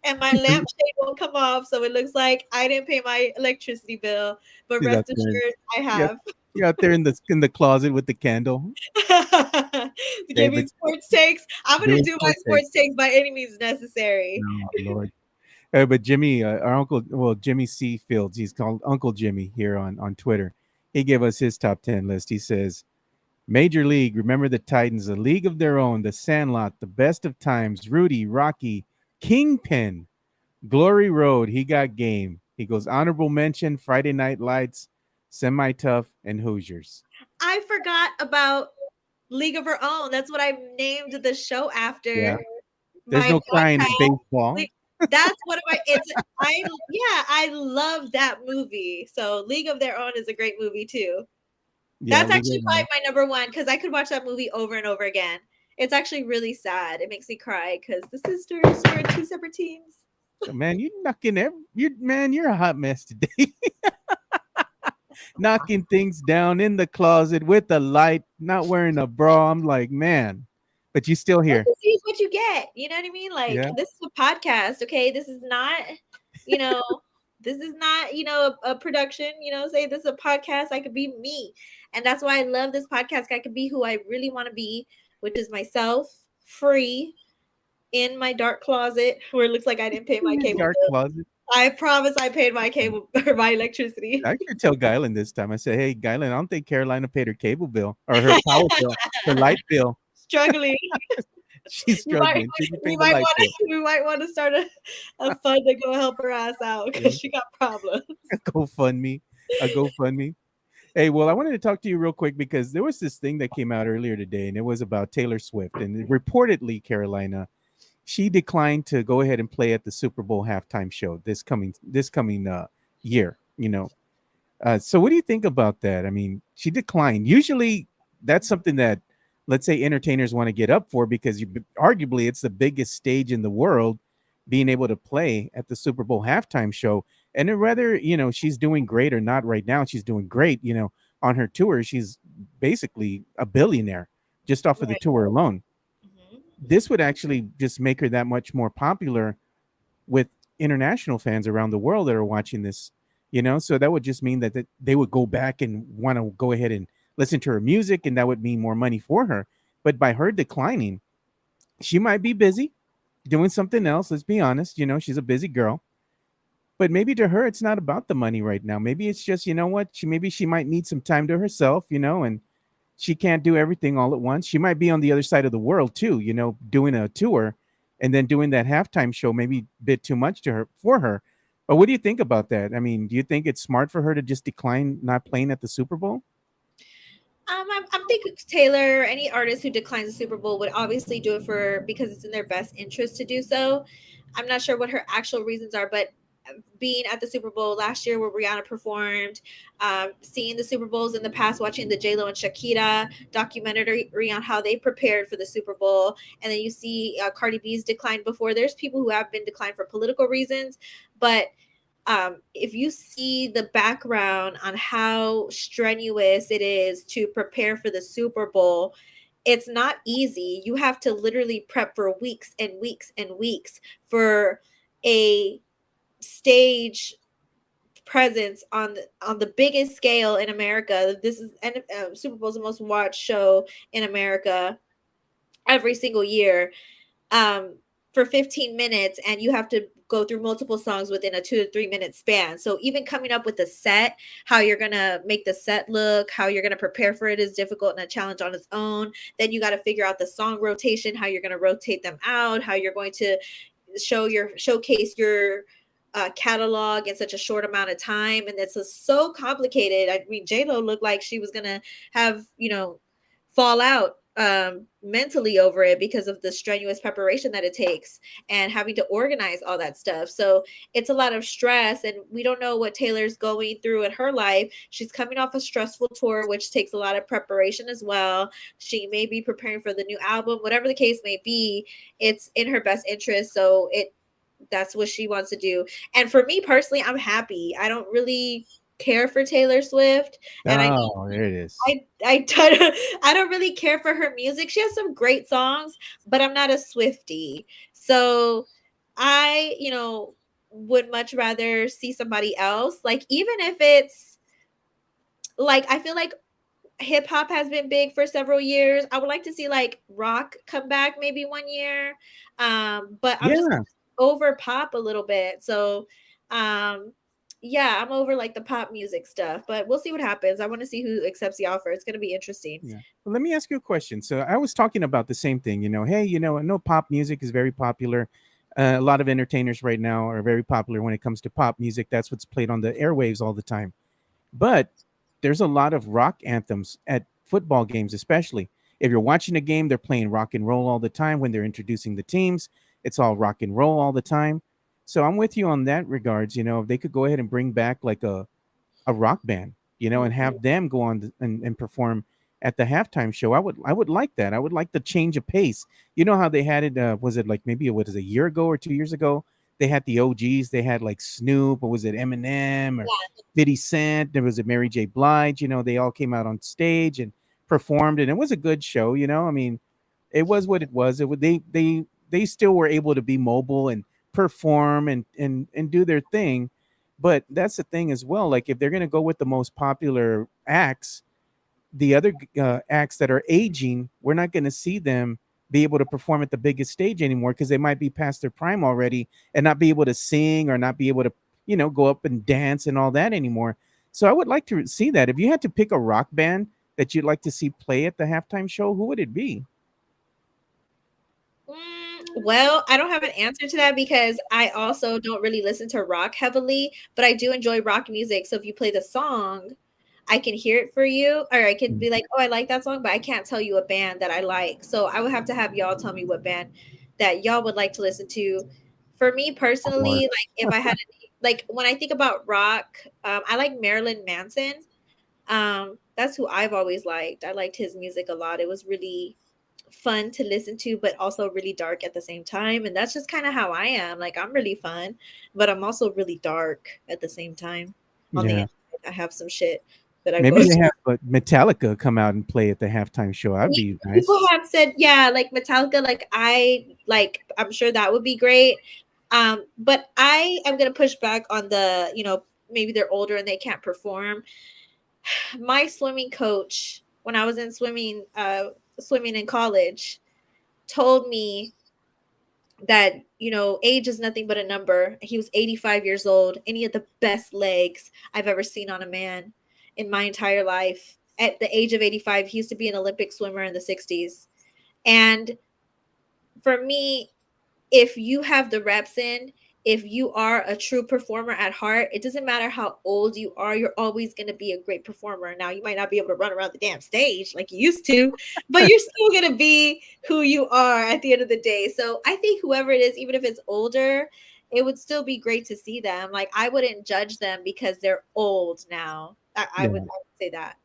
S5: and my lampshade won't come off. So it looks like I didn't pay my electricity bill. But rest assured, I have.
S1: You're out there in the closet with the candle.
S5: Giving sports takes. I'm going to do my sports takes by any means necessary.
S1: Oh, Lord. But Jimmy, our uncle, Jimmy C. Fields, he's called Uncle Jimmy here on Twitter. He gave us his top 10 list. He says, Major League, Remember the Titans, A League of Their Own, The Sandlot, The Best of Times, Rudy, Rocky, Kingpin, Glory Road, He Got Game. He goes, honorable mention, Friday Night Lights, Semi-Tough, and Hoosiers.
S5: I forgot about League of Our Own. That's what I named the show after.
S1: Yeah. There's no crying in baseball.
S5: That's what I love that movie. So League of Their Own is a great movie too. Yeah, that's actually probably my number one because I could watch that movie over and over again. It's actually really sad. It makes me cry because the sisters were two separate teams.
S1: Man, you're a hot mess today. Knocking things down in the closet with the light, not wearing a bra. I'm like, man. But you still here.
S5: This is what you get. You know what I mean? Like This is a podcast. Okay. This is not, this is not, a production, say this is a podcast. I could be me. And that's why I love this podcast. I could be who I really want to be, which is myself, free in my dark closet where it looks like I didn't pay my cable bill.
S1: Closet.
S5: I promise I paid my cable or my electricity.
S1: I could tell Guylan this time. I said, hey, Guylan, I don't think Carolina paid her cable bill or her power bill, her light bill.
S5: Struggling.
S1: She's struggling.
S5: We might want to start a fund to go help her ass out because she got problems.
S1: A GoFundMe. Hey, well, I wanted to talk to you real quick because there was this thing that came out earlier today, and it was about Taylor Swift. And reportedly, Carolina, she declined to go ahead and play at the Super Bowl halftime show this coming year. So what do you think about that? I mean, she declined. Usually, that's something that, let's say, entertainers want to get up for because arguably it's the biggest stage in the world, being able to play at the Super Bowl halftime show. And then whether she's doing great or not right now, she's doing great. On her tour, she's basically a billionaire just off of the
S5: Right.
S1: tour alone.
S5: Mhm.
S1: This would actually just make her that much more popular with international fans around the world that are watching this. So that would just mean that they would go back and want to go ahead and listen to her music, and that would mean more money for her. But by her declining, she might be busy doing something else. Let's be honest. She's a busy girl. But maybe to her, it's not about the money right now. Maybe it's just, what? Maybe she might need some time to herself, and she can't do everything all at once. She might be on the other side of the world too, doing a tour and then doing that halftime show, maybe a bit too much to her for her. But what do you think about that? I mean, do you think it's smart for her to just decline not playing at the Super Bowl?
S5: I'm thinking Taylor, any artist who declines the Super Bowl would obviously do it because it's in their best interest to do so. I'm not sure what her actual reasons are, but being at the Super Bowl last year where Rihanna performed, seeing the Super Bowls in the past, watching the J Lo and Shakira documentary on how they prepared for the Super Bowl, and then you see Cardi B's decline before. There's people who have been declined for political reasons, but if you see the background on how strenuous it is to prepare for the Super Bowl, it's not easy. You have to literally prep for weeks and weeks and weeks for a stage presence on the biggest scale in America. This is Super Bowl is the most watched show in America every single year. For 15 minutes, and you have to go through multiple songs within a 2 to 3 minute span. So even coming up with a set, how you're going to make the set look, how you're going to prepare for it is difficult and a challenge on its own. Then you got to figure out the song rotation, how you're going to rotate them out, how you're going to showcase your catalog in such a short amount of time. And it's so complicated. I mean, J-Lo looked like she was going to have, fall out mentally over it because of the strenuous preparation that it takes and having to organize all that stuff. So it's a lot of stress, and we don't know what Taylor's going through in her life. She's coming off a stressful tour, which takes a lot of preparation as well. She may be preparing for the new album, whatever the case may be. It's in her best interest. So that's what she wants to do. And for me personally, I'm happy. I don't really care for Taylor Swift, and
S1: Oh, there it is.
S5: I don't really care for her music. She has some great songs, but I'm not a Swiftie. So I, would much rather see somebody else. Like, even if it's like, I feel like hip hop has been big for several years. I would like to see like rock come back maybe one year. But I'm just
S1: Yeah.
S5: over pop a little bit. So yeah, I'm over like the pop music stuff, but we'll see what happens. I want to see who accepts the offer. It's going to be interesting.
S1: Yeah. Well, let me ask you a question. So I was talking about the same thing. Hey, I know pop music is very popular. A lot of entertainers right now are very popular when it comes to pop music. That's what's played on the airwaves all the time. But there's a lot of rock anthems at football games, especially. If you're watching a game, they're playing rock and roll all the time. When they're introducing the teams, it's all rock and roll all the time. So I'm with you on that regards. If they could go ahead and bring back like a rock band, and have them go on and perform at the halftime show. I would like that. I would like the change of pace. You know how they had it? Was it like maybe what is it, a year ago or 2 years ago? They had the OGs. They had like Snoop, or was it Eminem or 50 Cent? There was it Mary J. Blige. They all came out on stage and performed, and it was a good show. I mean, it was what it was. They still were able to be mobile and perform and do their thing. But that's the thing as well. Like if they're gonna go with the most popular acts, the other acts that are aging, we're not gonna see them be able to perform at the biggest stage anymore because they might be past their prime already and not be able to sing or not be able to, go up and dance and all that anymore. So I would like to see that. If you had to pick a rock band that you'd like to see play at the halftime show, who would it be?
S5: Well, I don't have an answer to that because I also don't really listen to rock heavily, but I do enjoy rock music. So if you play the song, I can hear it for you, or I could be like, oh, I like that song, but I can't tell you a band that I like. So I would have to have y'all tell me what band that y'all would like to listen to. For me personally, like if I had like when I think about rock, I like Marilyn Manson. That's who I've always liked. I liked his music a lot. It was really fun to listen to, but also really dark at the same time. And that's just kind of how I am. Like I'm really fun, but I'm also really dark at the same time. On the
S1: Yeah.
S5: inside, I have some shit that I go
S1: Maybe they
S5: through.
S1: have Metallica come out and play at the halftime show. That'd be nice.
S5: People have said, yeah, like Metallica, I'm sure that would be great. But I am gonna push back on the, maybe they're older and they can't perform. My swimming coach, when I was in swimming in college, told me that age is nothing but a number. He was 85 years old and he had the best legs I've ever seen on a man in my entire life. At the age of 85, he used to be an Olympic swimmer in the 60s. And for me, if you have the reps in, if you are a true performer at heart, it doesn't matter how old you are, you're always going to be a great performer. Now, you might not be able to run around the damn stage like you used to, but you're still going to be who you are at the end of the day. So I think whoever it is, even if it's older, it would still be great to see them. Like I wouldn't judge them because they're old now. I would say that.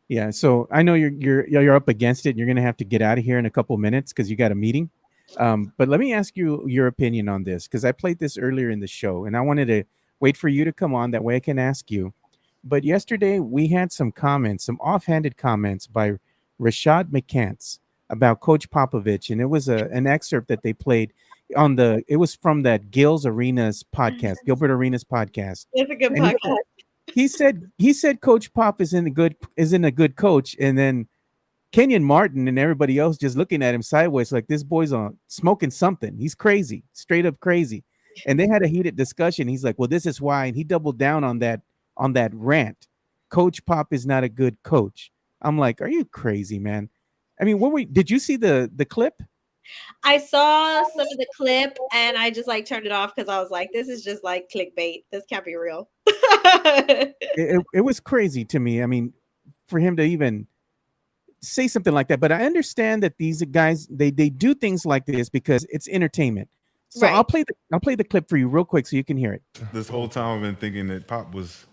S1: Yeah. So I know you're up against it. And you're gonna have to get out of here in a couple minutes because you got a meeting. But let me ask you your opinion on this because I played this earlier in the show and I wanted to wait for you to come on. That way I can ask you. But yesterday we had some comments, some offhanded comments by Rashad McCants about Coach Popovich, and it was an excerpt that they played it was from that Gilbert Arenas podcast.
S5: It's a good
S1: And
S5: podcast.
S1: he said Coach Pop isn't a good coach, and then Kenyon Martin and everybody else just looking at him sideways like this boy's on smoking something. He's crazy, straight up crazy. And they had a heated discussion. He's like, "Well, this is why," and he doubled down on that rant. Coach Pop is not a good coach. I'm like, "Are you crazy, man?" I mean, did you see the clip?
S5: I saw some of the clip and I just like turned it off because I was like, this is just like clickbait. This can't be real.
S1: It was crazy to me. I mean, for him to even say something like that, but I understand that these guys they do things like this because it's entertainment. So
S5: Right.
S1: I'll play the clip for you real quick so you can hear it.
S2: This whole time I've been thinking that Pop was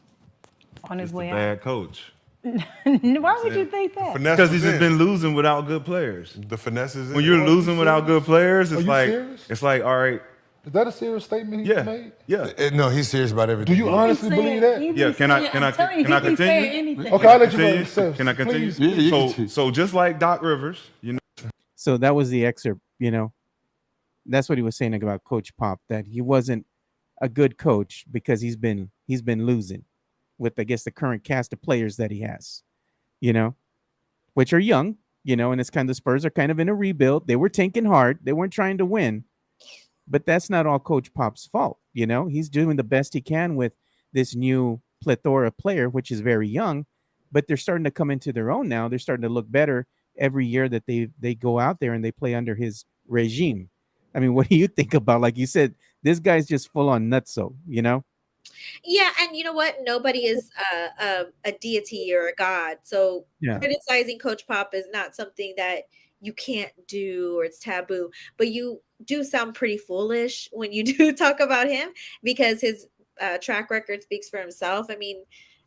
S3: On his
S2: just a
S3: way out.
S2: bad coach
S3: Why would you think that?
S6: Finesse
S2: because
S6: was
S2: he's just
S6: in.
S2: been losing without good players.
S6: The finesse is in.
S2: When you're losing without good players,
S4: Are
S2: it's
S4: you
S2: like
S4: serious?
S2: all right,
S4: Is that a serious statement he
S2: yeah,
S4: made?
S2: yeah.
S6: No, he's serious about everything.
S4: Do you honestly believe that?
S2: Yeah, can I continue?
S4: Okay, I'll let you
S2: Continue?
S4: finish.
S2: Can I continue?
S4: Please.
S6: Yeah, you can continue.
S2: So just like Doc Rivers,
S1: So that was the excerpt, That's what he was saying about Coach Pop, that he wasn't a good coach because he's been losing with, I guess, the current cast of players that he has, which are young, and it's kind of the Spurs are kind of in a rebuild. They were tanking hard. They weren't trying to win. But that's not all Coach Pop's fault. He's doing the best he can with this new plethora of player, which is very young, but they're starting to come into their own now. They're starting to look better every year that they go out there and they play under his regime. I mean, what do you think about, like you said, this guy's just full on nutso,
S5: Yeah, and you know what? Nobody is a deity or a god. So
S1: Yeah.
S5: criticizing Coach Pop is not something that you can't do or it's taboo. But you do sound pretty foolish when you do talk about him because his track record speaks for himself. I mean,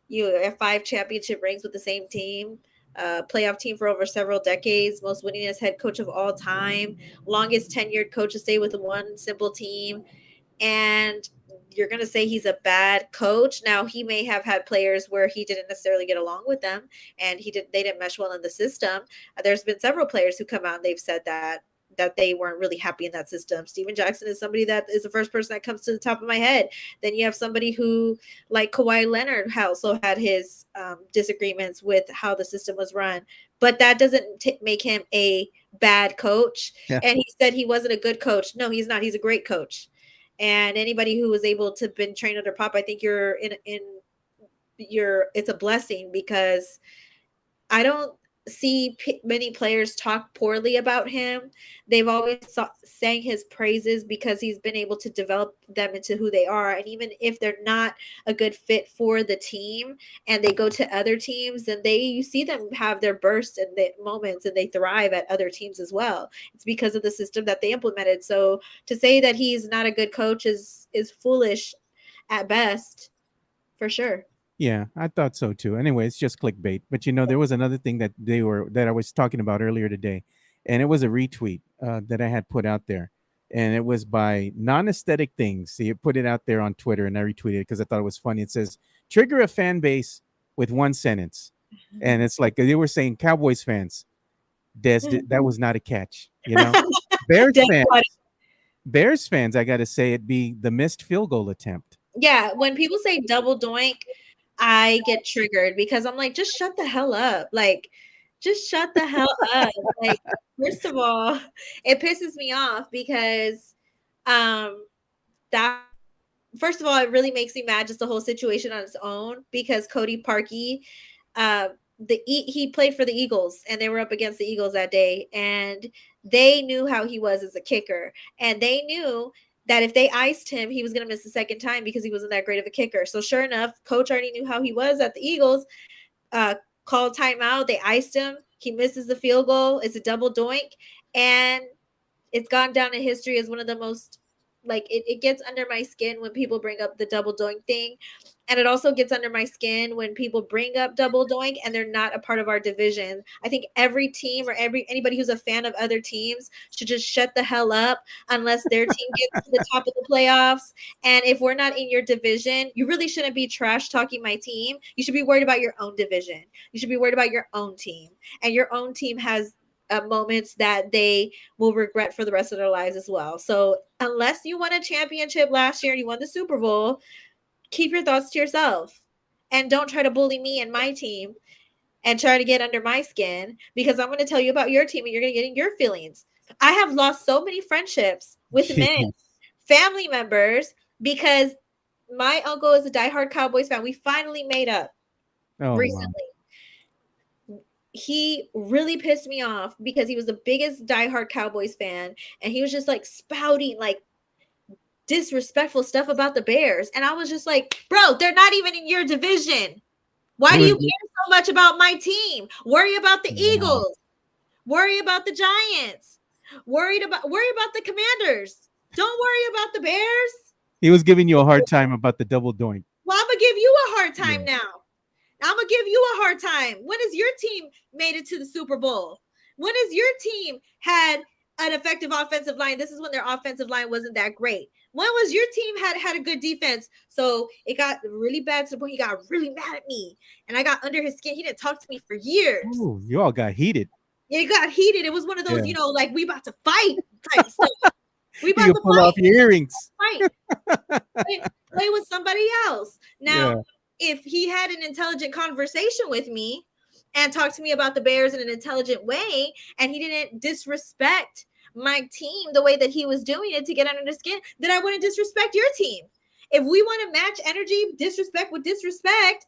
S5: you have 5 championship rings with the same team. Playoff team for over several decades, most winningest head coach of all time, longest tenured coach to stay with one simple team. And you're going to say he's a bad coach. Now, he may have had players where he didn't necessarily get along with them and they didn't mesh well in the system. There's been several players who come out and they've said that they weren't really happy in that system. Steven Jackson is somebody that is the first person that comes to the top of my head. Then you have somebody who, like Kawhi Leonard, also had his disagreements with how the system was run. But that doesn't make him a bad coach.
S1: Yeah.
S5: And he said he wasn't a good coach. No, he's not. He's a great coach. And anybody who was able to been trained under Pop, I think it's a blessing because I don't see many players talk poorly about him. They've always sang his praises because he's been able to develop them into who they are. And even if they're not a good fit for the team and they go to other teams, then you see them have their bursts and the moments, and they thrive at other teams as well. It's because of the system that they implemented. So to say that he's not a good coach is foolish at best, for sure.
S1: Yeah, I thought so too. Anyway, it's just clickbait. But there was another thing that I was talking about earlier today, and it was a retweet that I had put out there, and it was by non-aesthetic things. See, it put it out there on Twitter, and I retweeted it because I thought it was funny. It says, "Trigger a fan base with one sentence," and it's like they were saying, "Cowboys fans, that was not a catch." Bears fans, Bears fans, I got to say, it'd be the missed field goal attempt.
S5: Yeah, when people say double doink, I get triggered because I'm like, just shut the hell up. Like, just shut the hell up. Like, first of all, it pisses me off because that first of all, it really makes me mad just the whole situation on its own, because Cody Parkey, he played for the Eagles and they were up against the Eagles that day, and they knew how he was as a kicker, and they knew that if they iced him, he was going to miss the second time because he wasn't that great of a kicker. So sure enough, coach already knew how he was at the Eagles, called timeout. They iced him. He misses the field goal. It's a double doink. And it's gone down in history as one of the most, like, it gets under my skin when people bring up the double doink thing. And it also gets under my skin when people bring up double doink and they're not a part of our division. I think every team or anybody who's a fan of other teams should just shut the hell up unless their team gets to the top of the playoffs. And if we're not in your division, you really shouldn't be trash talking my team. You should be worried about your own division. You should be worried about your own team. And your own team has moments that they will regret for the rest of their lives as well. So unless you won a championship last year and you won the Super Bowl, keep your thoughts to yourself and don't try to bully me and my team and try to get under my skin, because I'm going to tell you about your team and you're going to get in your feelings. I have lost so many friendships with men, family members, because my uncle is a diehard Cowboys fan. We finally made up recently. Wow. He really pissed me off because he was the biggest diehard Cowboys fan, and he was just like spouting like disrespectful stuff about the Bears. And I was just like, bro, they're not even in your division. Why do you care so much about my team? Worry about the Eagles. Worry about the Giants. Worry about the Commanders. Don't worry about the Bears.
S1: He was giving you a hard time about the double doink.
S5: Well, I'm going to give you a hard time now. I'm going to give you a hard time. When has your team made it to the Super Bowl? When has your team had an effective offensive line? This is when their offensive line wasn't that great. When was your team had a good defense? So it got really bad to the point he got really mad at me, and I got under his skin. He didn't talk to me for years.
S1: Ooh, you all got heated.
S5: It got heated. It was one of those, like, we about to fight type stuff. We about to
S1: pull off your earrings.
S5: Fight. Play with somebody else. Now, if he had an intelligent conversation with me and talked to me about the Bears in an intelligent way, and he didn't disrespect my team the way that he was doing it to get under the skin, then I wouldn't disrespect your team. If we want to match energy, disrespect with disrespect,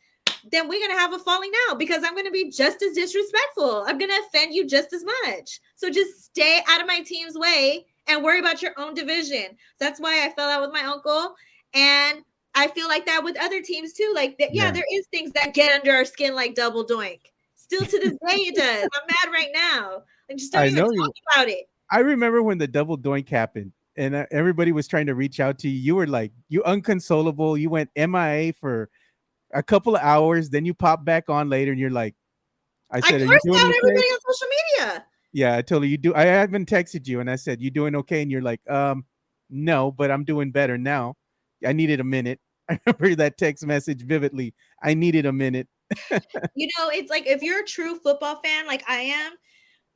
S5: then we're going to have a falling out, because I'm going to be just as disrespectful. I'm going to offend you just as much. So just stay out of my team's way and worry about your own division. That's why I fell out with my uncle. And I feel like that with other teams too. Like, there is things that get under our skin, like double doink. Still to this day it does. I'm mad right now. I just don't even talk about it.
S1: I remember when the double doink happened and everybody was trying to reach out to you. You were like, you unconsolable. You went MIA for a couple of hours. Then you pop back on later and you're like,
S5: I cursed out everybody on social media.
S1: Yeah, I told you I haven't texted you and I said, you doing okay? And you're like, no, but I'm doing better now. I needed a minute. I remember that text message vividly. I needed a minute.
S5: It's like, if you're a true football fan like I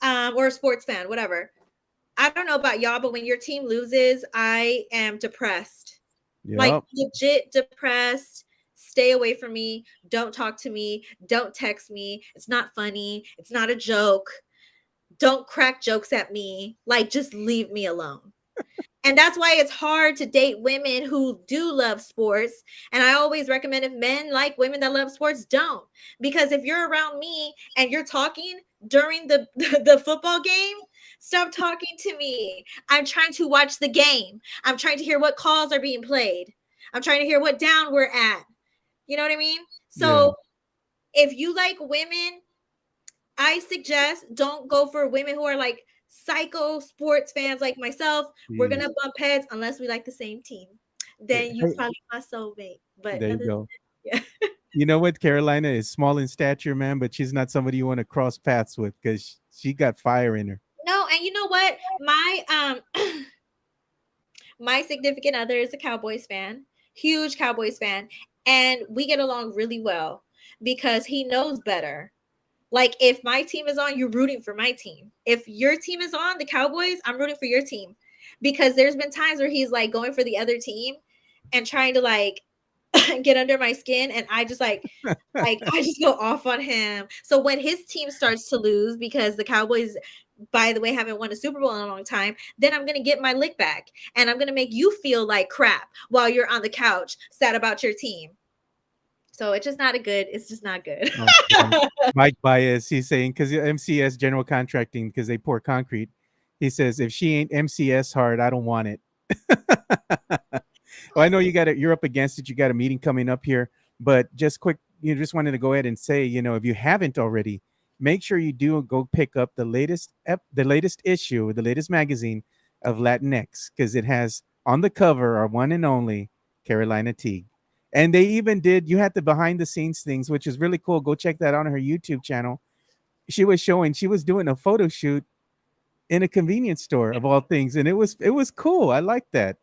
S5: am, or a sports fan, whatever, I don't know about y'all, but when your team loses, I am depressed. Like, legit depressed. Stay away from me. Don't talk to me. Don't text me. It's not funny. It's not a joke. Don't crack jokes at me. Like, just leave me alone. And that's why it's hard to date women who do love sports. And I always recommend, if men like women that love sports, don't. Because if you're around me and you're talking, during the the football game. Stop talking to me. I'm trying to watch the game. I'm trying to hear what calls are being played. I'm trying to hear what down we're at. You know what I mean? So if you like women, I suggest don't go for women who are like psycho sports fans like myself. We're gonna bump heads unless we like the same team. Then you're probably my soulmate. But
S1: There you
S5: other
S1: go.
S5: than that,
S1: You know what? Carolina is small in stature, man, but she's not somebody you want to cross paths with because she got fire in her.
S5: no, and you know what? My my significant other is a Cowboys fan, huge Cowboys fan, and we get along really well because he knows better. Like if my team is on, you're rooting for my team. If your team is on, the Cowboys, I'm rooting for your team. Because there's been times where he's like going for the other team and trying to like get under my skin, and I just like I just go off on him. So when his team starts to lose because the Cowboys, by the way, haven't won a Super Bowl in a long time, then I'm gonna get my lick back, and I'm gonna make you feel like crap while you're on the couch sad about your team. So it's just not a good. It's just not good.
S1: Mike Baez, he's saying because MCS General Contracting because they pour concrete. He says if she ain't MCS hard, I don't want it. Well, I know you're up against it. You got a meeting coming up here, but just quick, you just wanted to go ahead and say, if you haven't already, make sure you do go pick up the latest issue, the latest magazine of Latinx, because it has on the cover our one and only Carolina Teague. And they even you had the behind the scenes things, which is really cool. Go check that out on her YouTube channel. She was doing a photo shoot in a convenience store of all things. And it was cool. I like that.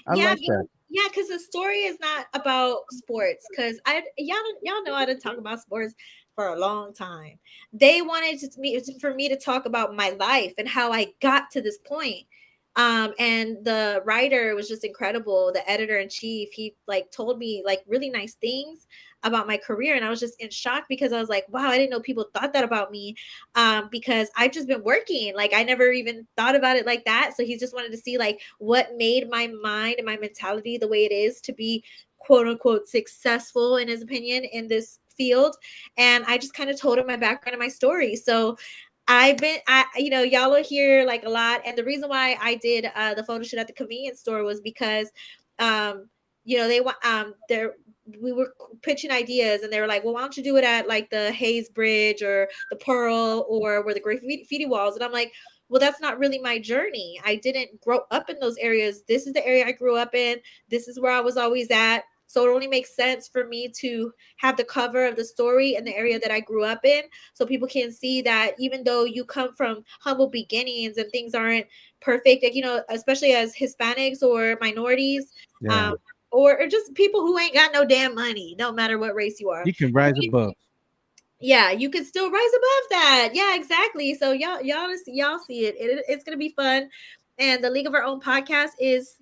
S1: I like that.
S5: Yeah, because the story is not about sports. Because y'all know I didn't talk about sports for a long time. They wanted for me to talk about my life and how I got to this point. And the writer was just incredible. The editor in chief, he like told me like really nice things about my career, and I was just in shock because I was like, wow, I didn't know people thought that about me, because I've just been working. Like I never even thought about it like that. So he just wanted to see like what made my mind and my mentality the way it is to be quote unquote successful, in his opinion, in this field. And I just kind of told him my background and my story. So y'all are here like a lot. And the reason why I did the photo shoot at the convenience store was because, they want, we were pitching ideas, and they were like, well, why don't you do it at like the Hayes Bridge or the Pearl or where the graffiti walls? And I'm like, well, that's not really my journey. I didn't grow up in those areas. This is the area I grew up in. This is where I was always at. So it only makes sense for me to have the cover of the story in the area that I grew up in, so people can see that even though you come from humble beginnings and things aren't perfect, like, especially as Hispanics or minorities, or just people who ain't got no damn money, no matter what race you are.
S1: You can rise above.
S5: Yeah, you can still rise above that. Yeah, exactly. So y'all see it. It's gonna be fun. And the League of Our Own podcast is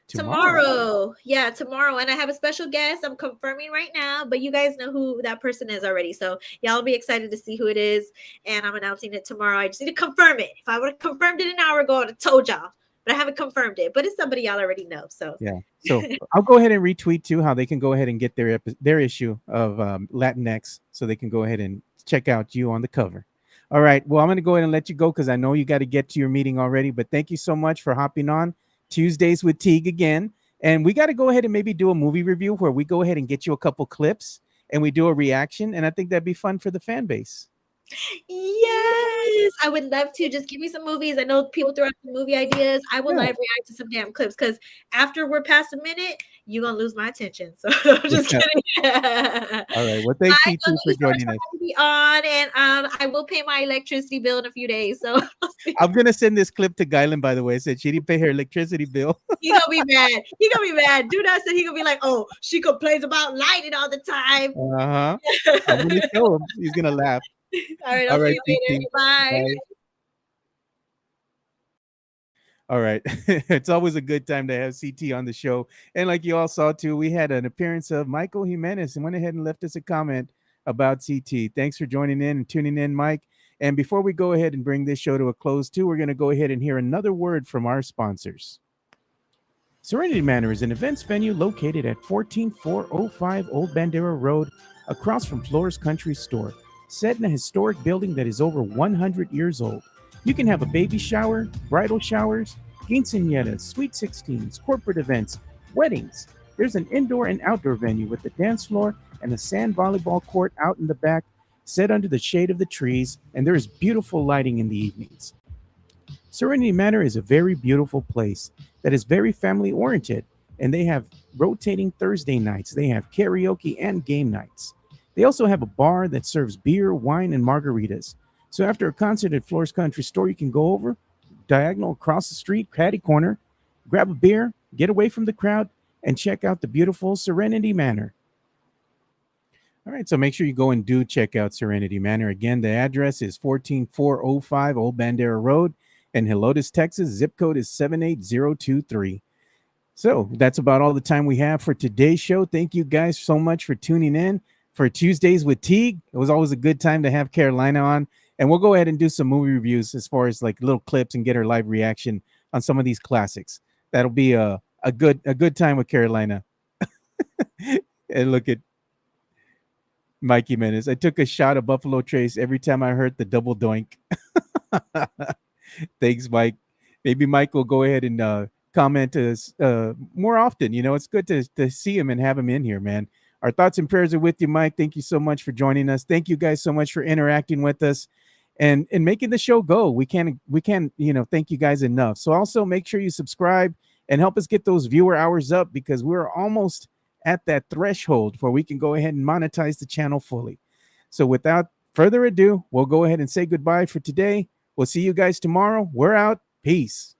S5: tomorrow. Yeah, tomorrow. And I have a special guest. I'm confirming right now, but you guys know who that person is already. So y'all will be excited to see who it is. And I'm announcing it tomorrow. I just need to confirm it. If I would have confirmed it an hour ago, I would have told y'all. But I haven't confirmed it. But it's somebody y'all already know. So
S1: yeah. So I'll go ahead and retweet too how they can go ahead and get their issue of Latinx, so they can go ahead and check out you on the cover. All right. Well, I'm going to go ahead and let you go because I know you got to get to your meeting already. But thank you so much for hopping on Tuesdays with Teague again. And we got to go ahead and maybe do a movie review where we go ahead and get you a couple clips and we do a reaction. And I think that'd be fun for the fan base.
S5: Yes, I would love to. Just give me some movies. I know people throw out some movie ideas. I will live react to some damn clips, because after we're past a minute, you're gonna lose my attention. So I'm just kidding.
S1: All right. Well, thank you too for joining us.
S5: And I will pay my electricity bill in a few days. So
S1: I'm gonna send this clip to Guylan, by the way. Said she didn't pay her electricity bill.
S5: He gonna be mad. Do not say he gonna be like, oh, she complains about lighting all the time.
S1: I'm gonna show him. He's gonna laugh.
S5: All right, I'll see you later. Bye.
S1: All right. It's always a good time to have CT on the show. And like you all saw too, we had an appearance of Michael Jimenez, and went ahead and left us a comment about CT. Thanks for joining in and tuning in, Mike. And before we go ahead and bring this show to a close too, we're going to go ahead and hear another word from our sponsors. Serenity Manor is an events venue located at 14405 Old Bandera Road, across from Flora's Country Store. set in a historic building that is over 100 years old. You can have a baby shower, bridal showers, quinceañeras, sweet 16s, corporate events, weddings. There's an indoor and outdoor venue with a dance floor and a sand volleyball court out in the back, set under the shade of the trees, and there is beautiful lighting in the evenings. Serenity Manor is a very beautiful place that is very family oriented, and they have rotating Thursday nights. They have karaoke and game nights. They also have a bar that serves beer, wine, and margaritas. So after a concert at Floor's Country Store, you can go over diagonal across the street, Caddy Corner, grab a beer, get away from the crowd, and check out the beautiful Serenity Manor. All right, so make sure you go and do check out Serenity Manor. Again, the address is 14405 Old Bandera Road in Helotes, Texas. Zip code is 78023. So that's about all the time we have for today's show. Thank you guys so much for tuning in for Tuesdays with Teague. It was always a good time to have Carolina on. And we'll go ahead and do some movie reviews as far as like little clips and get her live reaction on some of these classics. That'll be a good time with Carolina. And look at Mikey Menace. I took a shot of Buffalo Trace every time I heard the double doink. Thanks, Mike. Maybe Mike will go ahead and comment to us more often. You know, it's good to see him and have him in here, man. Our thoughts and prayers are with you, Mike. Thank you so much for joining us. Thank you guys so much for interacting with us and making the show go. We can't, thank you guys enough. So also make sure you subscribe and help us get those viewer hours up, because we're almost at that threshold where we can go ahead and monetize the channel fully. So without further ado, we'll go ahead and say goodbye for today. We'll see you guys tomorrow. We're out. Peace.